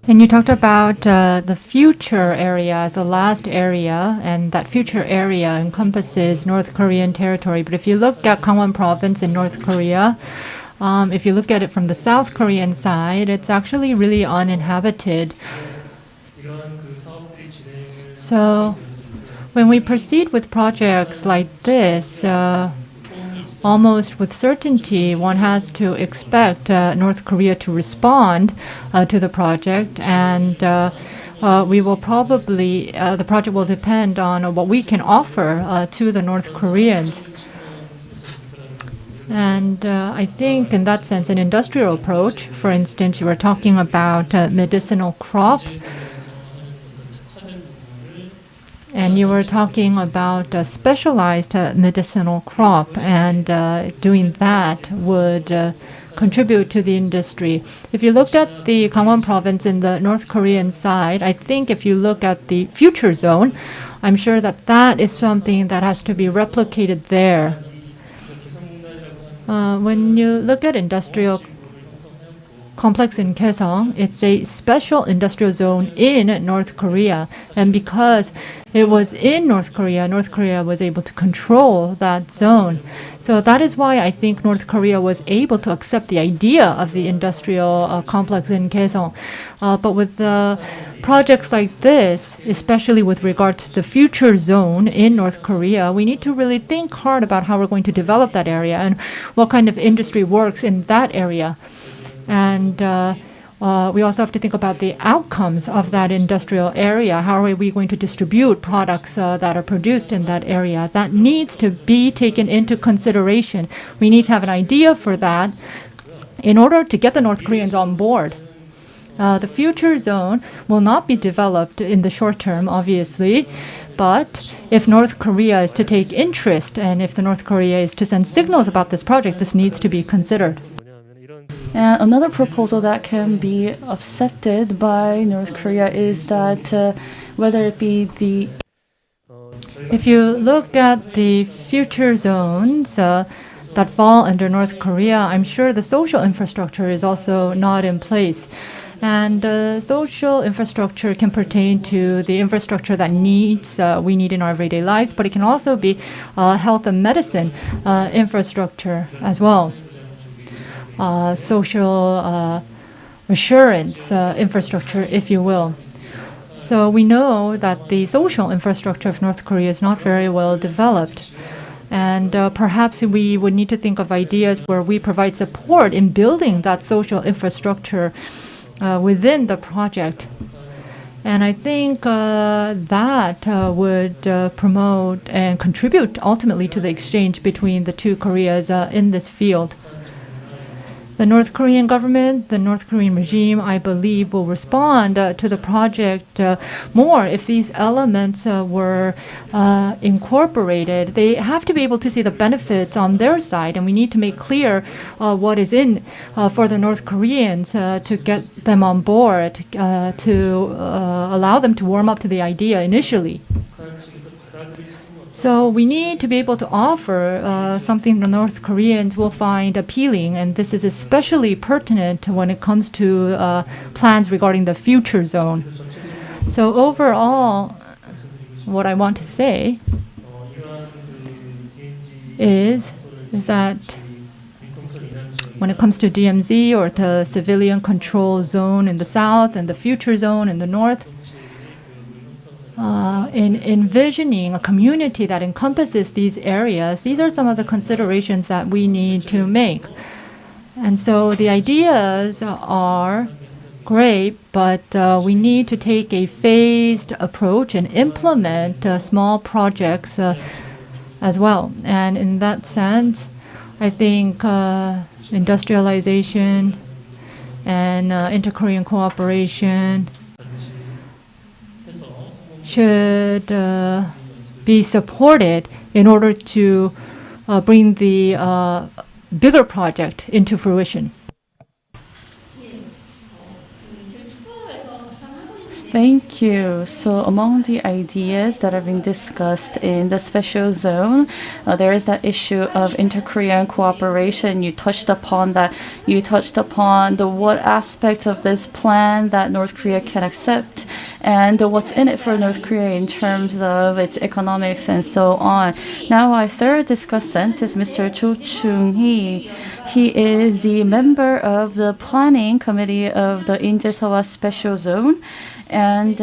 And you talked about the future area as the last area, and that future area encompasses North Korean territory. But if you look at Gangwon province in North Korea, if you look at it from the South Korean side, it's actually really uninhabited. So when we proceed with projects like this, almost with certainty, one has to expect North Korea to respond to the project, and we will probably, the project will depend on what we can offer to the North Koreans. And I think in that sense, an industrial approach, for instance, you were talking about medicinal crop, and you were talking about a specialized medicinal crop, and doing that would contribute to the industry. If you look at the Gangwon province in the North Korean side, I think if you look at the future zone, I'm sure that that is something that has to be replicated there. When you look at industrial complex in Kaesong, it's a special industrial zone in North Korea. And because it was in North Korea was able to control that zone. So that is why I think North Korea was able to accept the idea of the industrial complex in Kaesong. But with projects like this, especially with regard to the future zone in North Korea, we need to really think hard about how we're going to develop that area and what kind of industry works in that area. And we also have to think about the outcomes of that industrial area. How are we going to distribute products that are produced in that area? That needs to be taken into consideration. We need to have an idea for that in order to get the North Koreans on board. The future zone will not be developed in the short term, obviously, but if North Korea is to take interest and if the North Korea is to send signals about this project, this needs to be considered. And another proposal that can be accepted by North Korea is that whether it be the... If you look at the future zones that fall under North Korea, I'm sure the social infrastructure is also not in place. And social infrastructure can pertain to the infrastructure that we need in our everyday lives, but it can also be health and medicine infrastructure as well. Social assurance infrastructure, if you will. So we know that the social infrastructure of North Korea is not very well developed. And perhaps we would need to think of ideas where we provide support in building that social infrastructure within the project. And I think that would promote and contribute ultimately to the exchange between the two Koreas in this field. The North Korean government, the North Korean regime, I believe, will respond to the project more if these elements were incorporated. They have to be able to see the benefits on their side, and we need to make clear what is in for the North Koreans to get them on board, to allow them to warm up to the idea initially. So we need to be able to offer something the North Koreans will find appealing, and this is especially pertinent when it comes to plans regarding the future zone. So overall, what I want to say is that when it comes to DMZ or the civilian control zone in the south and the future zone in the north, in envisioning a community that encompasses these areas, these are some of the considerations that we need to make. And so the ideas are great, but we need to take a phased approach and implement small projects as well. And in that sense, I think industrialization and inter-Korean cooperation should be supported in order to bring the bigger project into fruition. Thank you. So among the ideas that are being discussed in the special zone, there is that issue of inter-Korean cooperation. You touched upon that. You touched upon the what aspects of this plan that North Korea can accept and what's in it for North Korea in terms of its economics and so on. Now our third discussant is Mr. Cho Chung-hee. He is the member of the planning committee of the Inje Seohwa Special Zone. And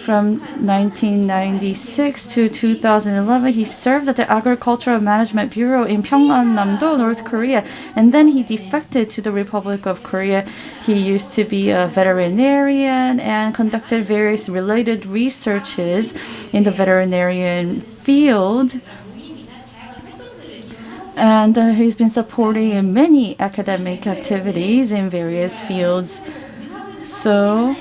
From 1996 to 2011, he served at the Agricultural Management Bureau in Pyongan-namdo, North Korea, and then he defected to the Republic of Korea. He used to be a veterinarian and conducted various related researches in the veterinarian field. And he's been supporting many academic activities in various fields. So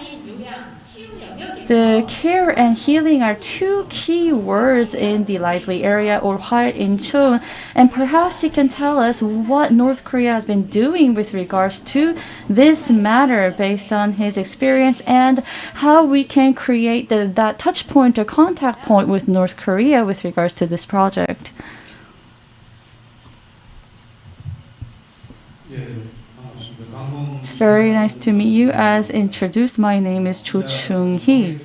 the care and healing are two key words in the lively area or Hwae in Chon, and perhaps he can tell us what North Korea has been doing with regards to this matter based on his experience and how we can create that touch point or contact point with North Korea with regards to this project. It's very nice to meet you. As introduced, my name is Cho Chung-hee.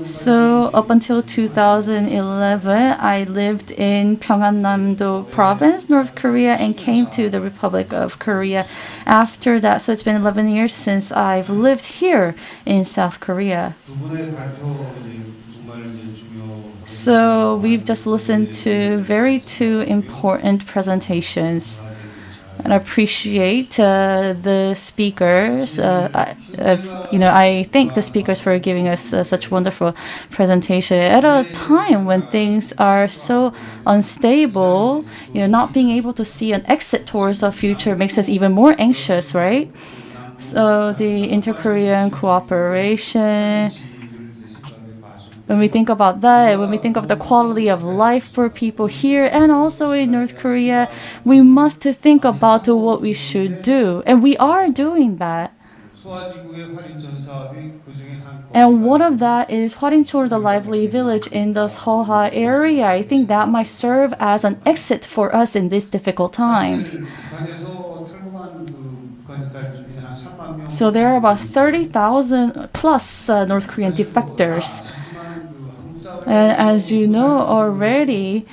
So up until 2011, I lived in Pyongan-namdo Province, North Korea, and came to the Republic of Korea after that. So it's been 11 years since I've lived here in South Korea. So we've just listened to two important presentations. And I appreciate the speakers. I thank the speakers for giving us such wonderful presentation at a time when things are so unstable. Not being able to see an exit towards the future makes us even more anxious, right? So the inter-Korean cooperation. When we think about that, when we think of the quality of life for people here and also in North Korea, we must think about what we should do. And we are doing that. And one of that is Hwarinchol, the lively village in the Seohwa area. I think that might serve as an exit for us in these difficult times. So there are about 30,000 plus North Korean defectors. And as you know already,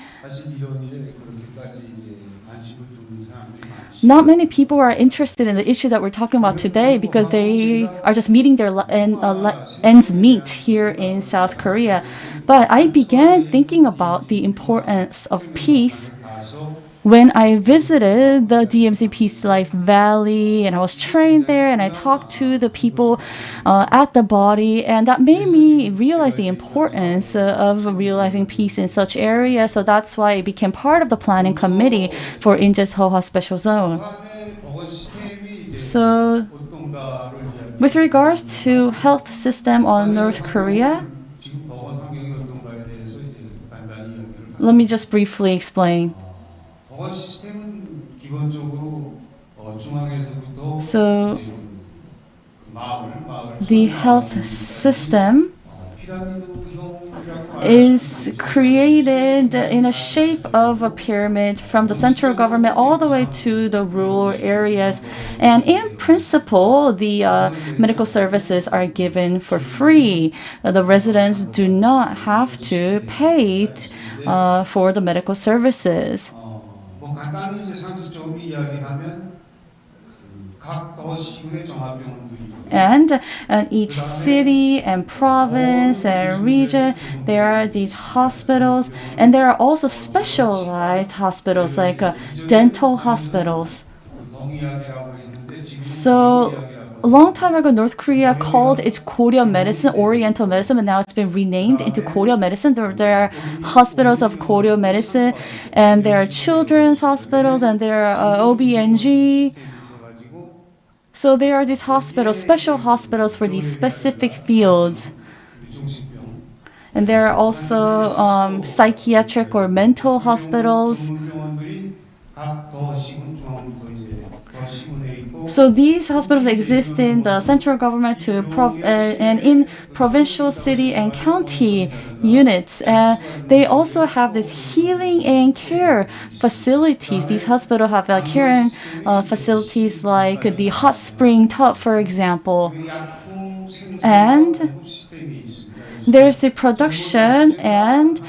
not many people are interested in the issue that we're talking about today because they are just meeting their ends meet here in South Korea. But I began thinking about the importance of peace when I visited the DMZ Peace Life Valley, and I was trained there, and I talked to the people at the body, and that made me realize the importance of realizing peace in such areas. So that's why I became part of the planning committee for Inje Seohwa Special Zone. So with regards to health system on North Korea, let me just briefly explain. So the health system is created in a shape of a pyramid from the central government all the way to the rural areas. And in principle, the medical services are given for free. The residents do not have to pay for the medical services. And each city and province and region, there are these hospitals, and there are also specialized hospitals like dental hospitals. So a long time ago, North Korea called its Korean medicine Oriental medicine, but now it's been renamed into Korean medicine. There are hospitals of Korean medicine, and there are children's hospitals, and there are OB&G. So there are these hospitals, special hospitals for these specific fields. And there are also psychiatric or mental hospitals. So these hospitals exist in the central government and in provincial, city, and county units. They also have this healing and care facilities. These hospitals have care and facilities like the hot spring tub, for example. And there's the production and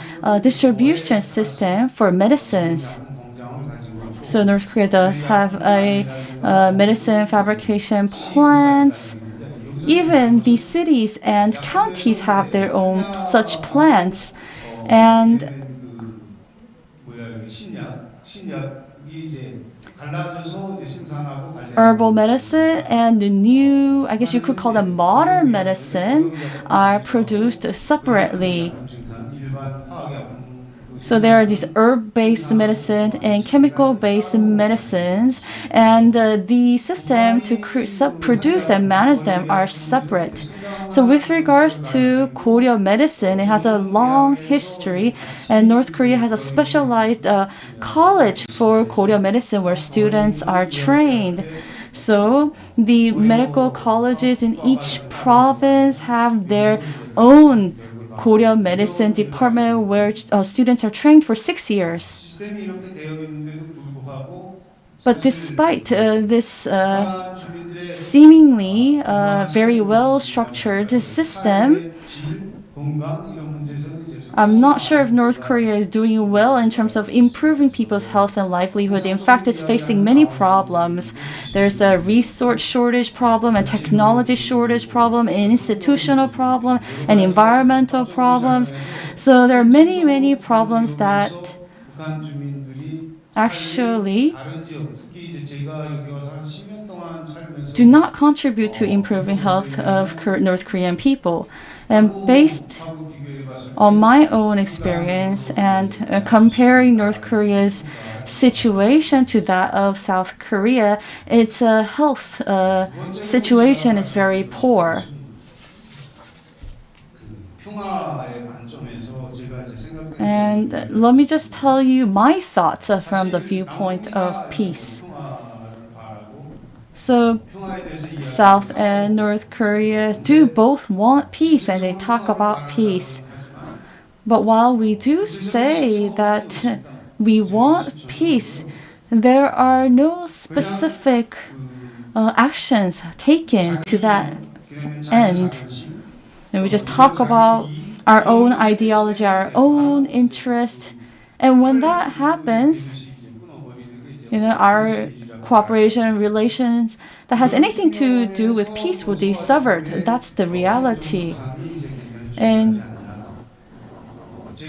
distribution system for medicines. So North Korea does have a medicine fabrication plants, even the cities and counties have their own such plants. And herbal medicine and the new, I guess you could call them modern medicine, are produced separately. So there are these herb-based medicine and chemical-based medicines, and the system to produce and manage them are separate. So with regards to Korea medicine, it has a long history, and North Korea has a specialized college for Korea medicine where students are trained. So the medical colleges in each province have their own Korea medicine department where students are trained for 6 years. But despite this seemingly very well-structured system, I'm not sure if North Korea is doing well in terms of improving people's health and livelihood. In fact, it's facing many problems. There's the resource shortage problem, and technology shortage problem, and institutional problem, and environmental problems. So there are many, many problems that actually do not contribute to improving health of North Korean people. And based on my own experience and comparing North Korea's situation to that of South Korea, its health situation is very poor. And let me just tell you my thoughts from the viewpoint of peace. So South and North Korea do both want peace, and they talk about peace. But while we do say that we want peace, there are no specific actions taken to that end. And we just talk about our own ideology, our own interest. And when that happens, our cooperation and relations that has anything to do with peace will be severed. That's the reality. And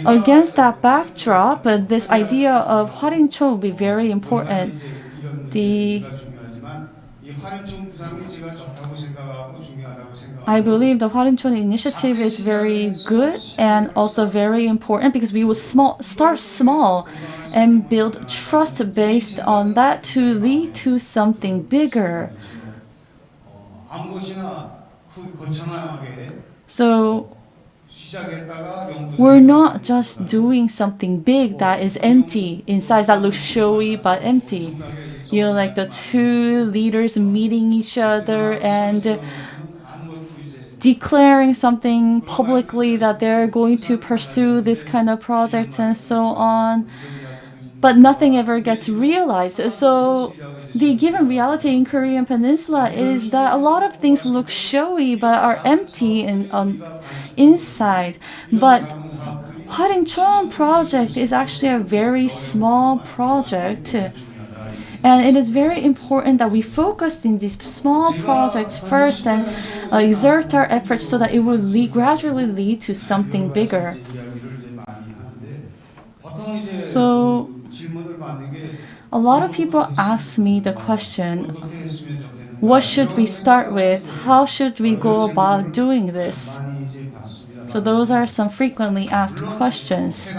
against that backdrop, this idea of Hwarincho will be very important. I believe the Hwarincho initiative is very good and also very important because we will start small and build trust based on that to lead to something bigger. So we're not just doing something big that is empty inside, that looks showy but empty. Like the two leaders meeting each other and declaring something publicly that they're going to pursue this kind of project and so on. But nothing ever gets realized. So the given reality in Korean Peninsula is that a lot of things look showy but are empty inside. But Hwarincho project is actually a very small project. And it is very important that we focus in these small projects first and exert our efforts so that it will gradually lead to something bigger. So a lot of people ask me the question, what should we start with? How should we go about doing this? So those are some frequently asked questions.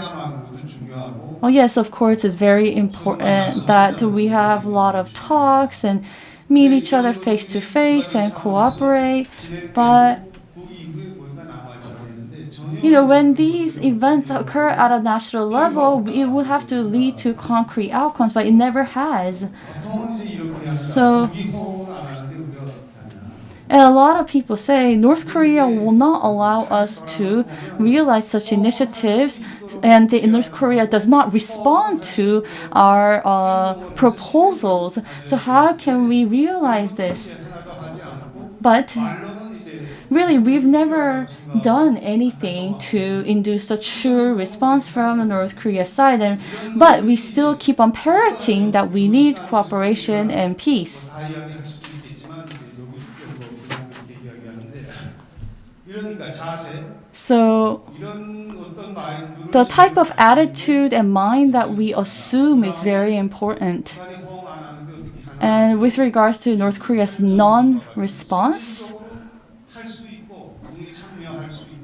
Oh yes, of course, it's very important that we have a lot of talks and meet each other face to face and cooperate. But when these events occur at a national level, it would have to lead to concrete outcomes, but it never has. So, and a lot of people say North Korea will not allow us to realize such initiatives, and North Korea does not respond to our proposals. So how can we realize this? But really, we've never done anything to induce a true response from the North Korea side, but we still keep on parroting that we need cooperation and peace. So the type of attitude and mind that we assume is very important. And with regards to North Korea's non-response,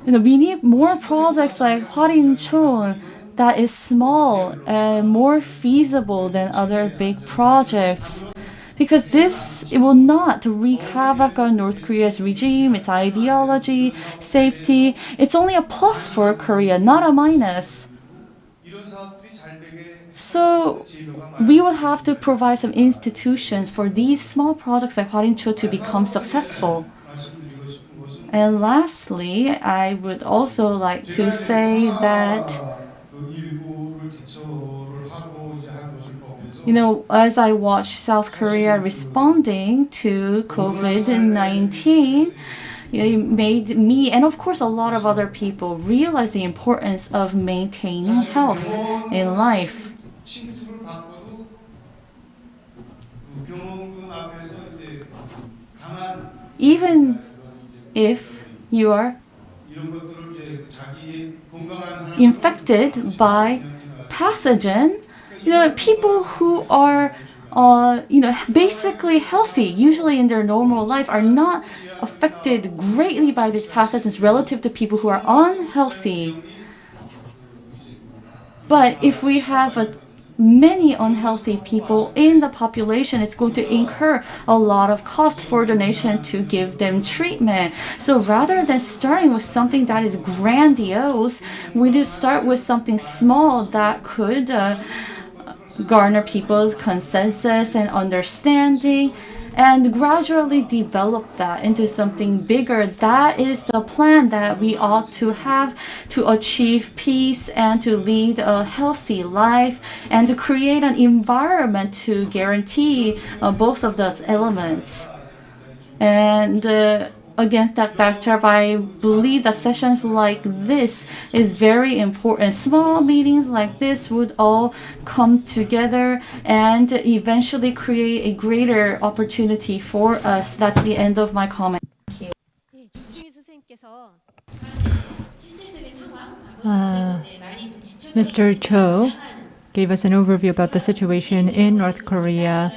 we need more projects like Hwarinchon that is small and more feasible than other big projects. Because this, it will not wreak havoc on North Korea's regime, its ideology, safety. It's only a plus for Korea, not a minus. So we will have to provide some institutions for these small projects like Hwarincho to become successful. And lastly, I would also like to say that, as I watch South Korea responding to COVID-19, it made me, and of course a lot of other people, realize the importance of maintaining health in life. Even if you are infected by pathogen, people who are basically healthy, usually in their normal life, are not affected greatly by these pathogens relative to people who are unhealthy. But if we have many unhealthy people in the population, it's going to incur a lot of cost for the nation to give them treatment. So rather than starting with something that is grandiose, we need to start with something small that could garner people's consensus and understanding, and gradually develop that into something bigger. That is the plan that we ought to have to achieve peace and to lead a healthy life and to create an environment to guarantee both of those elements. And against that backdrop, I believe that sessions like this is very important. Small meetings like this would all come together and eventually create a greater opportunity for us. That's the end of my comment. Thank you. Mr. Cho gave us an overview about the situation in North Korea,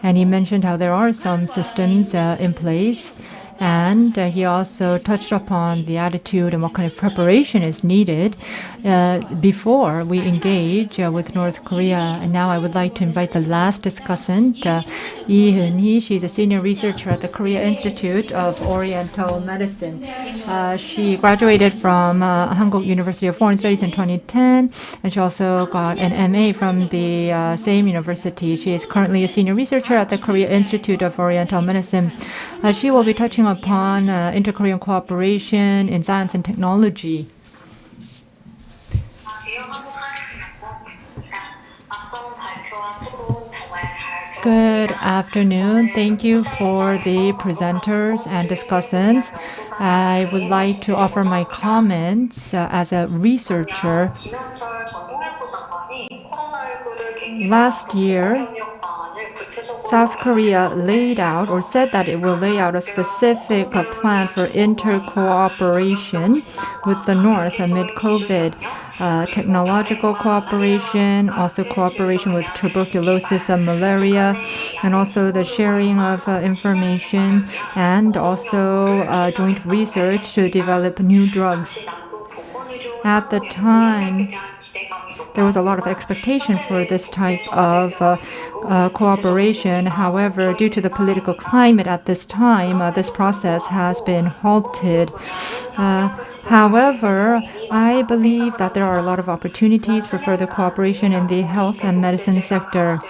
and he mentioned how there are some systems in place. And he also touched upon the attitude and what kind of preparation is needed before we engage with North Korea. And now I would like to invite the last discussant, Lee Hoon-hee. She's a senior researcher at the Korea Institute of Oriental Medicine. She graduated from Hankuk University of Foreign Studies in 2010, and she also got an MA from the same university. She is currently a senior researcher at the Korea Institute of Oriental Medicine. She will be touching upon inter-Korean cooperation in science and technology. Good afternoon. Thank you for the presenters and discussants. I would like to offer my comments as a researcher. Last year, South Korea laid out or said that it will lay out a specific plan for inter-cooperation with the North amid COVID. Technological cooperation, also cooperation with tuberculosis and malaria, and also the sharing of information, and also joint research to develop new drugs. At the time, there was a lot of expectation for this type of cooperation. However, due to the political climate at this time, this process has been halted. However, I believe that there are a lot of opportunities for further cooperation in the health and medicine sector.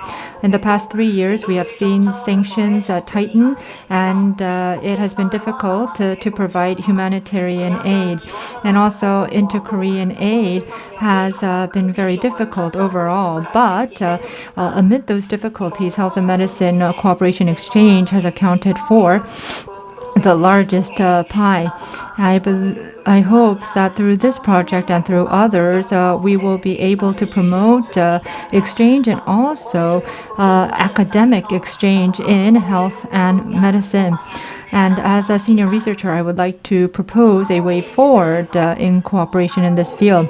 In the past 3 years, we have seen sanctions tighten, and it has been difficult to provide humanitarian aid. And also, inter-Korean aid has been very difficult overall. But amid those difficulties, health and medicine cooperation exchange has accounted for the largest pie. I hope that through this project and through others, we will be able to promote exchange and also academic exchange in health and medicine. And as a senior researcher, I would like to propose a way forward in cooperation in this field.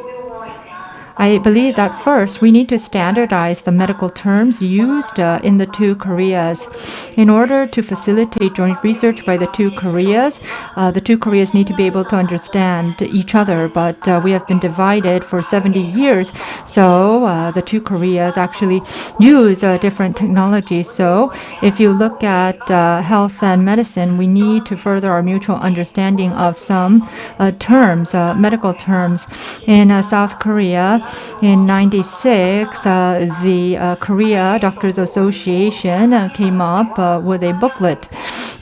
I believe that first we need to standardize the medical terms used in the two Koreas. In order to facilitate joint research by the two Koreas need to be able to understand each other, but we have been divided for 70 years, so the two Koreas actually use different technologies. So if you look at health and medicine, we need to further our mutual understanding of some terms, medical terms. In South Korea, in 96, the Korea Doctors Association came up with a booklet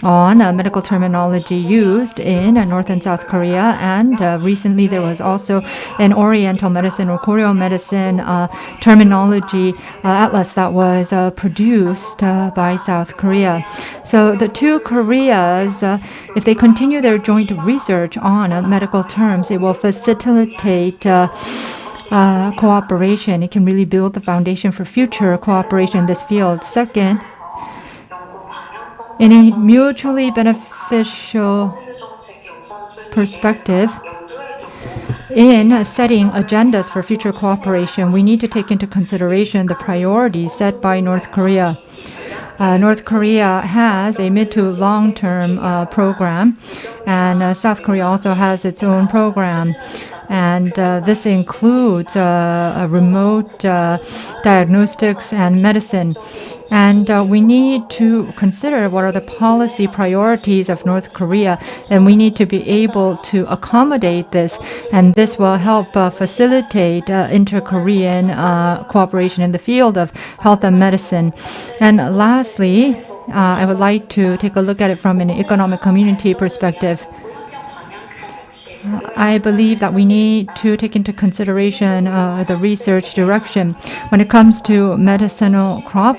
on medical terminology used in North and South Korea, and recently there was also an Oriental medicine or Korean medicine terminology atlas that was produced by South Korea. So the two Koreas, if they continue their joint research on medical terms, it will facilitate cooperation. It can really build the foundation for future cooperation in this field. Second, in a mutually beneficial perspective, in setting agendas for future cooperation, we need to take into consideration the priorities set by North Korea. North Korea has a mid to long-term program, and South Korea also has its own program. And this includes remote diagnostics and medicine. And we need to consider what are the policy priorities of North Korea, and we need to be able to accommodate this, and this will help facilitate inter-Korean cooperation in the field of health and medicine. And lastly, I would like to take a look at it from an economic community perspective. I believe that we need to take into consideration the research direction. When it comes to medicinal crop,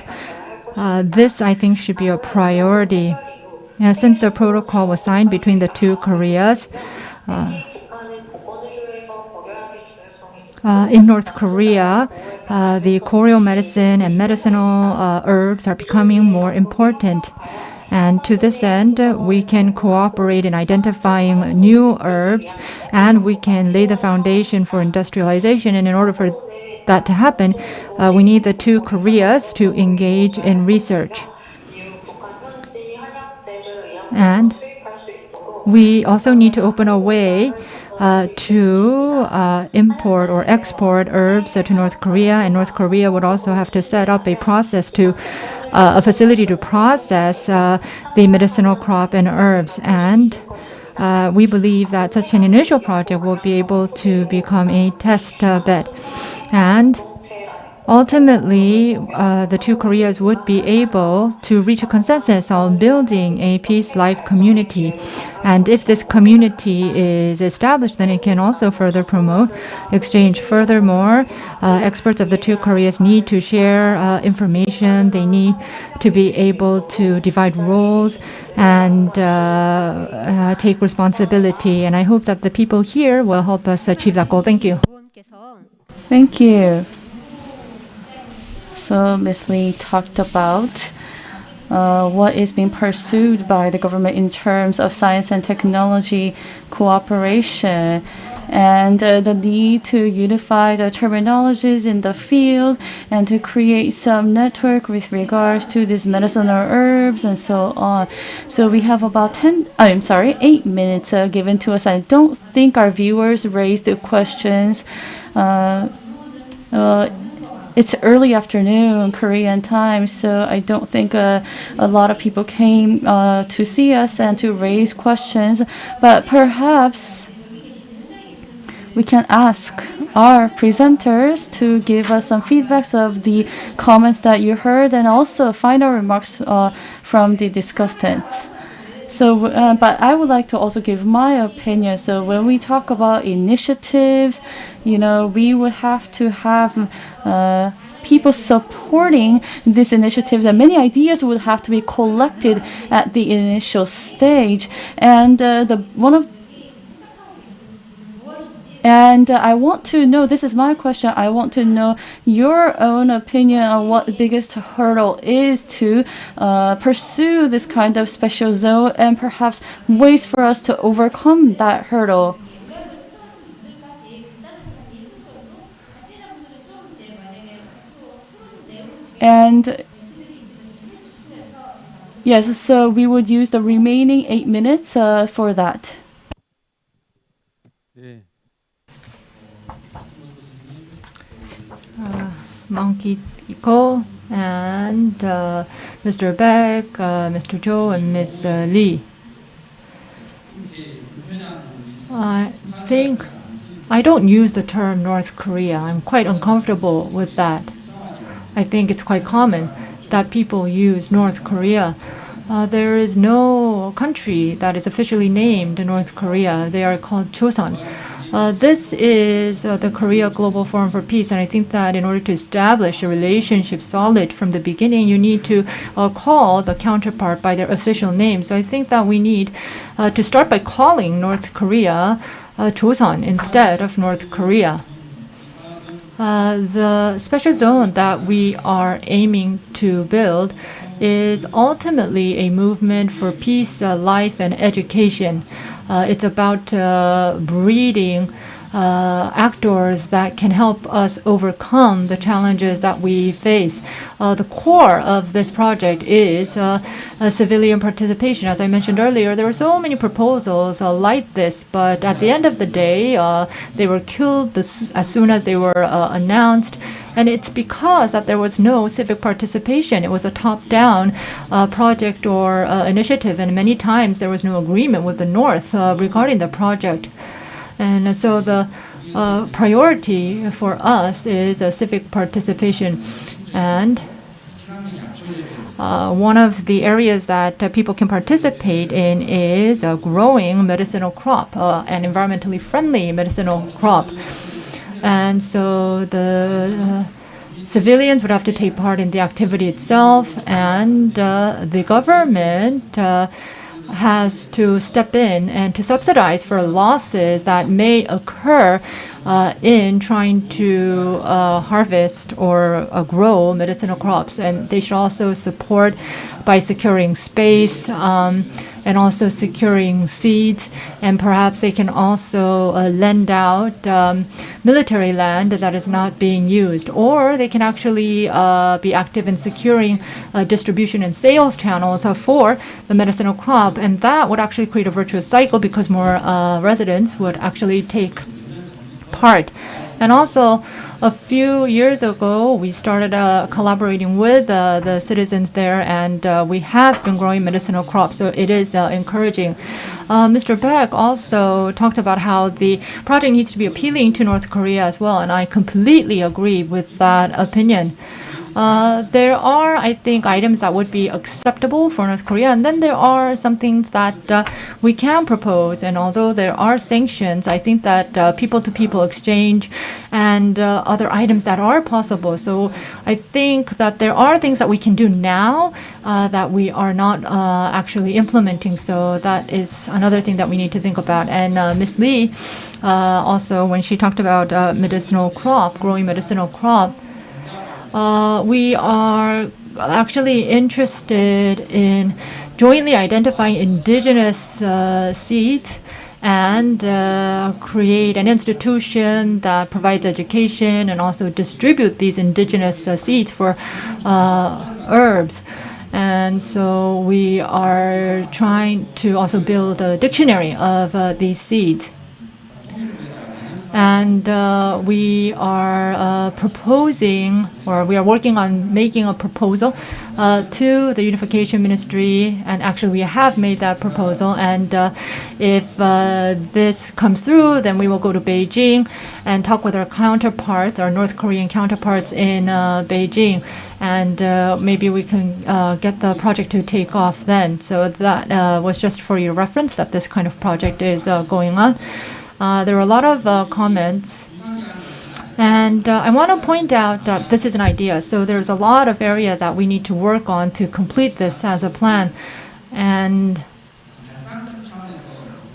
this I think should be a priority. Since the protocol was signed between the two Koreas, in North Korea, the Korean medicine and medicinal herbs are becoming more important. And to this end, we can cooperate in identifying new herbs, and we can lay the foundation for industrialization. And in order for that to happen, we need the two Koreas to engage in research. And we also need to open a way to import or export herbs to North Korea, and North Korea would also have to set up a facility to process the medicinal crop and herbs. And we believe that such an initial project will be able to become a test bed. And ultimately, the two Koreas would be able to reach a consensus on building a peace-life community. And if this community is established, then it can also further promote exchange. Furthermore, experts of the two Koreas need to share information. They need to be able to divide roles and take responsibility. And I hope that the people here will help us achieve that goal. Thank you. Thank you. So Ms. Lee talked about what is being pursued by the government in terms of science and technology cooperation, and the need to unify the terminologies in the field and to create some network with regards to these medicinal herbs and so on. So we have about 8 minutes given to us. I don't think our viewers raised the questions. It's early afternoon Korean time, so I don't think a lot of people came to see us and to raise questions. But perhaps we can ask our presenters to give us some feedbacks of the comments that you heard, and also final remarks from the discussants. So, but I would like to also give my opinion. So when we talk about initiatives, we would have to have people supporting these initiatives, and many ideas would have to be collected at the initial stage. And And I want to know, this is my question, I want to know your own opinion on what the biggest hurdle is to pursue this kind of special zone and perhaps ways for us to overcome that hurdle. And yes, so we would use the remaining 8 minutes for that. Monkey Ikko and Mr. Beck, Mr. Jo, and Ms. Lee. I think I don't use the term North Korea. I'm quite uncomfortable with that. I think it's quite common that people use North Korea. There is no country that is officially named North Korea. They are called Chosun. This is the Korea Global Forum for Peace, and I think that in order to establish a relationship solid from the beginning, you need to call the counterpart by their official name. So I think that we need to start by calling North Korea Chosun instead of North Korea. The special zone that we are aiming to build is ultimately a movement for peace, life, and education. It's about breeding actors that can help us overcome the challenges that we face. The core of this project is civilian participation. As I mentioned earlier, there were so many proposals like this, but at the end of the day, they were killed as soon as they were announced. And it's because that there was no civic participation. It was a top-down project or initiative, and many times there was no agreement with the North regarding the project. And so the priority for us is civic participation. And one of the areas that people can participate in is a growing medicinal crop, an environmentally friendly medicinal crop. And so the civilians would have to take part in the activity itself, and the government has to step in and to subsidize for losses that may occur in trying to harvest or grow medicinal crops. And they should also support by securing space and also securing seeds. And perhaps they can also lend out military land that is not being used. Or they can actually be active in securing distribution and sales channels for the medicinal crop. And that would actually create a virtuous cycle because more residents would actually take part. And also, a few years ago, we started collaborating with the citizens there, and we have been growing medicinal crops, so it is encouraging. Mr. Beck also talked about how the project needs to be appealing to North Korea as well, and I completely agree with that opinion. There are, I think, items that would be acceptable for North Korea, and then there are some things that we can propose. And although there are sanctions, I think that people-to-people exchange and other items that are possible. So I think that there are things that we can do now that we are not actually implementing. So that is another thing that we need to think about. And Ms. Lee also, when she talked about medicinal crop, growing medicinal crop, we are actually interested in jointly identifying indigenous seeds and create an institution that provides education and also distribute these indigenous seeds for herbs. And so we are trying to also build a dictionary of these seeds. And we are proposing, or we are working on making a proposal to the Unification Ministry, and actually we have made that proposal. And if this comes through, then we will go to Beijing and talk with our counterparts, our North Korean counterparts in Beijing, and maybe we can get the project to take off then. So that was just for your reference that this kind of project is going on. There were a lot of comments, and I want to point out that this is an idea. So there's a lot of area that we need to work on to complete this as a plan. And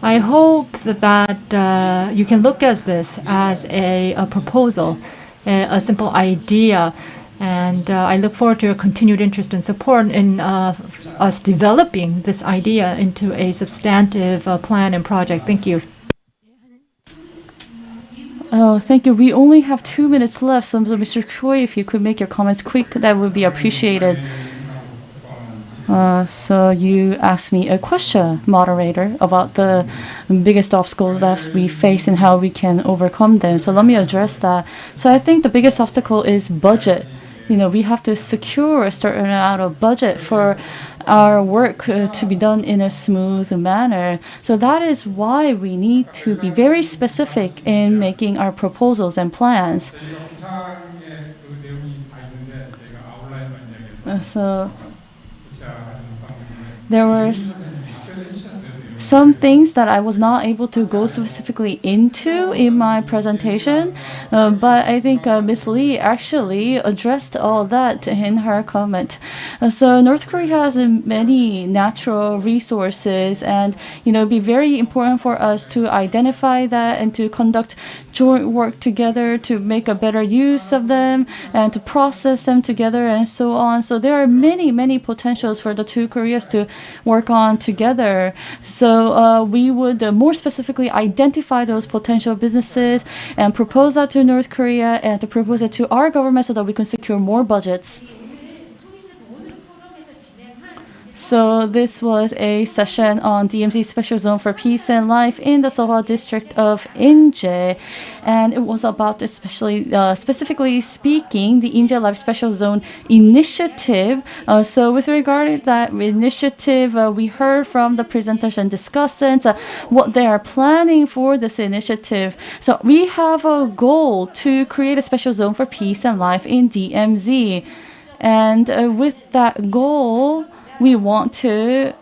I hope that you can look at this as a proposal, a simple idea, and I look forward to your continued interest and support in us developing this idea into a substantive plan and project. Thank you. Oh, thank you. We only have 2 minutes left, so Mr. Choi, if you could make your comments quick, that would be appreciated. So you asked me a question, moderator, about the biggest obstacles that we face and how we can overcome them. So let me address that. So I think the biggest obstacle is budget. We have to secure a certain amount of budget for our work to be done in a smooth manner. So that is why we need to be very specific in making our proposals and plans. So there were some things that I was not able to go specifically into in my presentation, but I think Ms. Lee actually addressed all that in her comment. So North Korea has many natural resources, and it'd be very important for us to identify that and to conduct joint work together to make a better use of them and to process them together and so on. So there are many potentials for the two Koreas to work on together. So we would more specifically identify those potential businesses and propose that to North Korea and to propose it to our government so that we can secure more budgets. So this was a session on DMZ Special Zone for Peace and Life in the Seohwa District of Inje, and it was about specifically speaking the Inje Life Special Zone initiative. So with regard to that initiative, we heard from the presenters and discussants what they are planning for this initiative. So we have a goal to create a special zone for peace and life in DMZ, and with that goal, we want to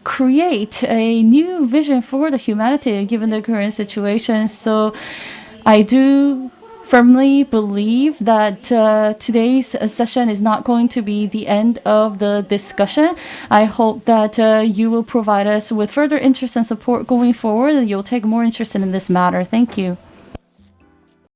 create a new vision for the humanity given the current situation. So I do firmly believe that today's session is not going to be the end of the discussion. I hope that you will provide us with further interest and support going forward, and you'll take more interest in this matter. Thank you.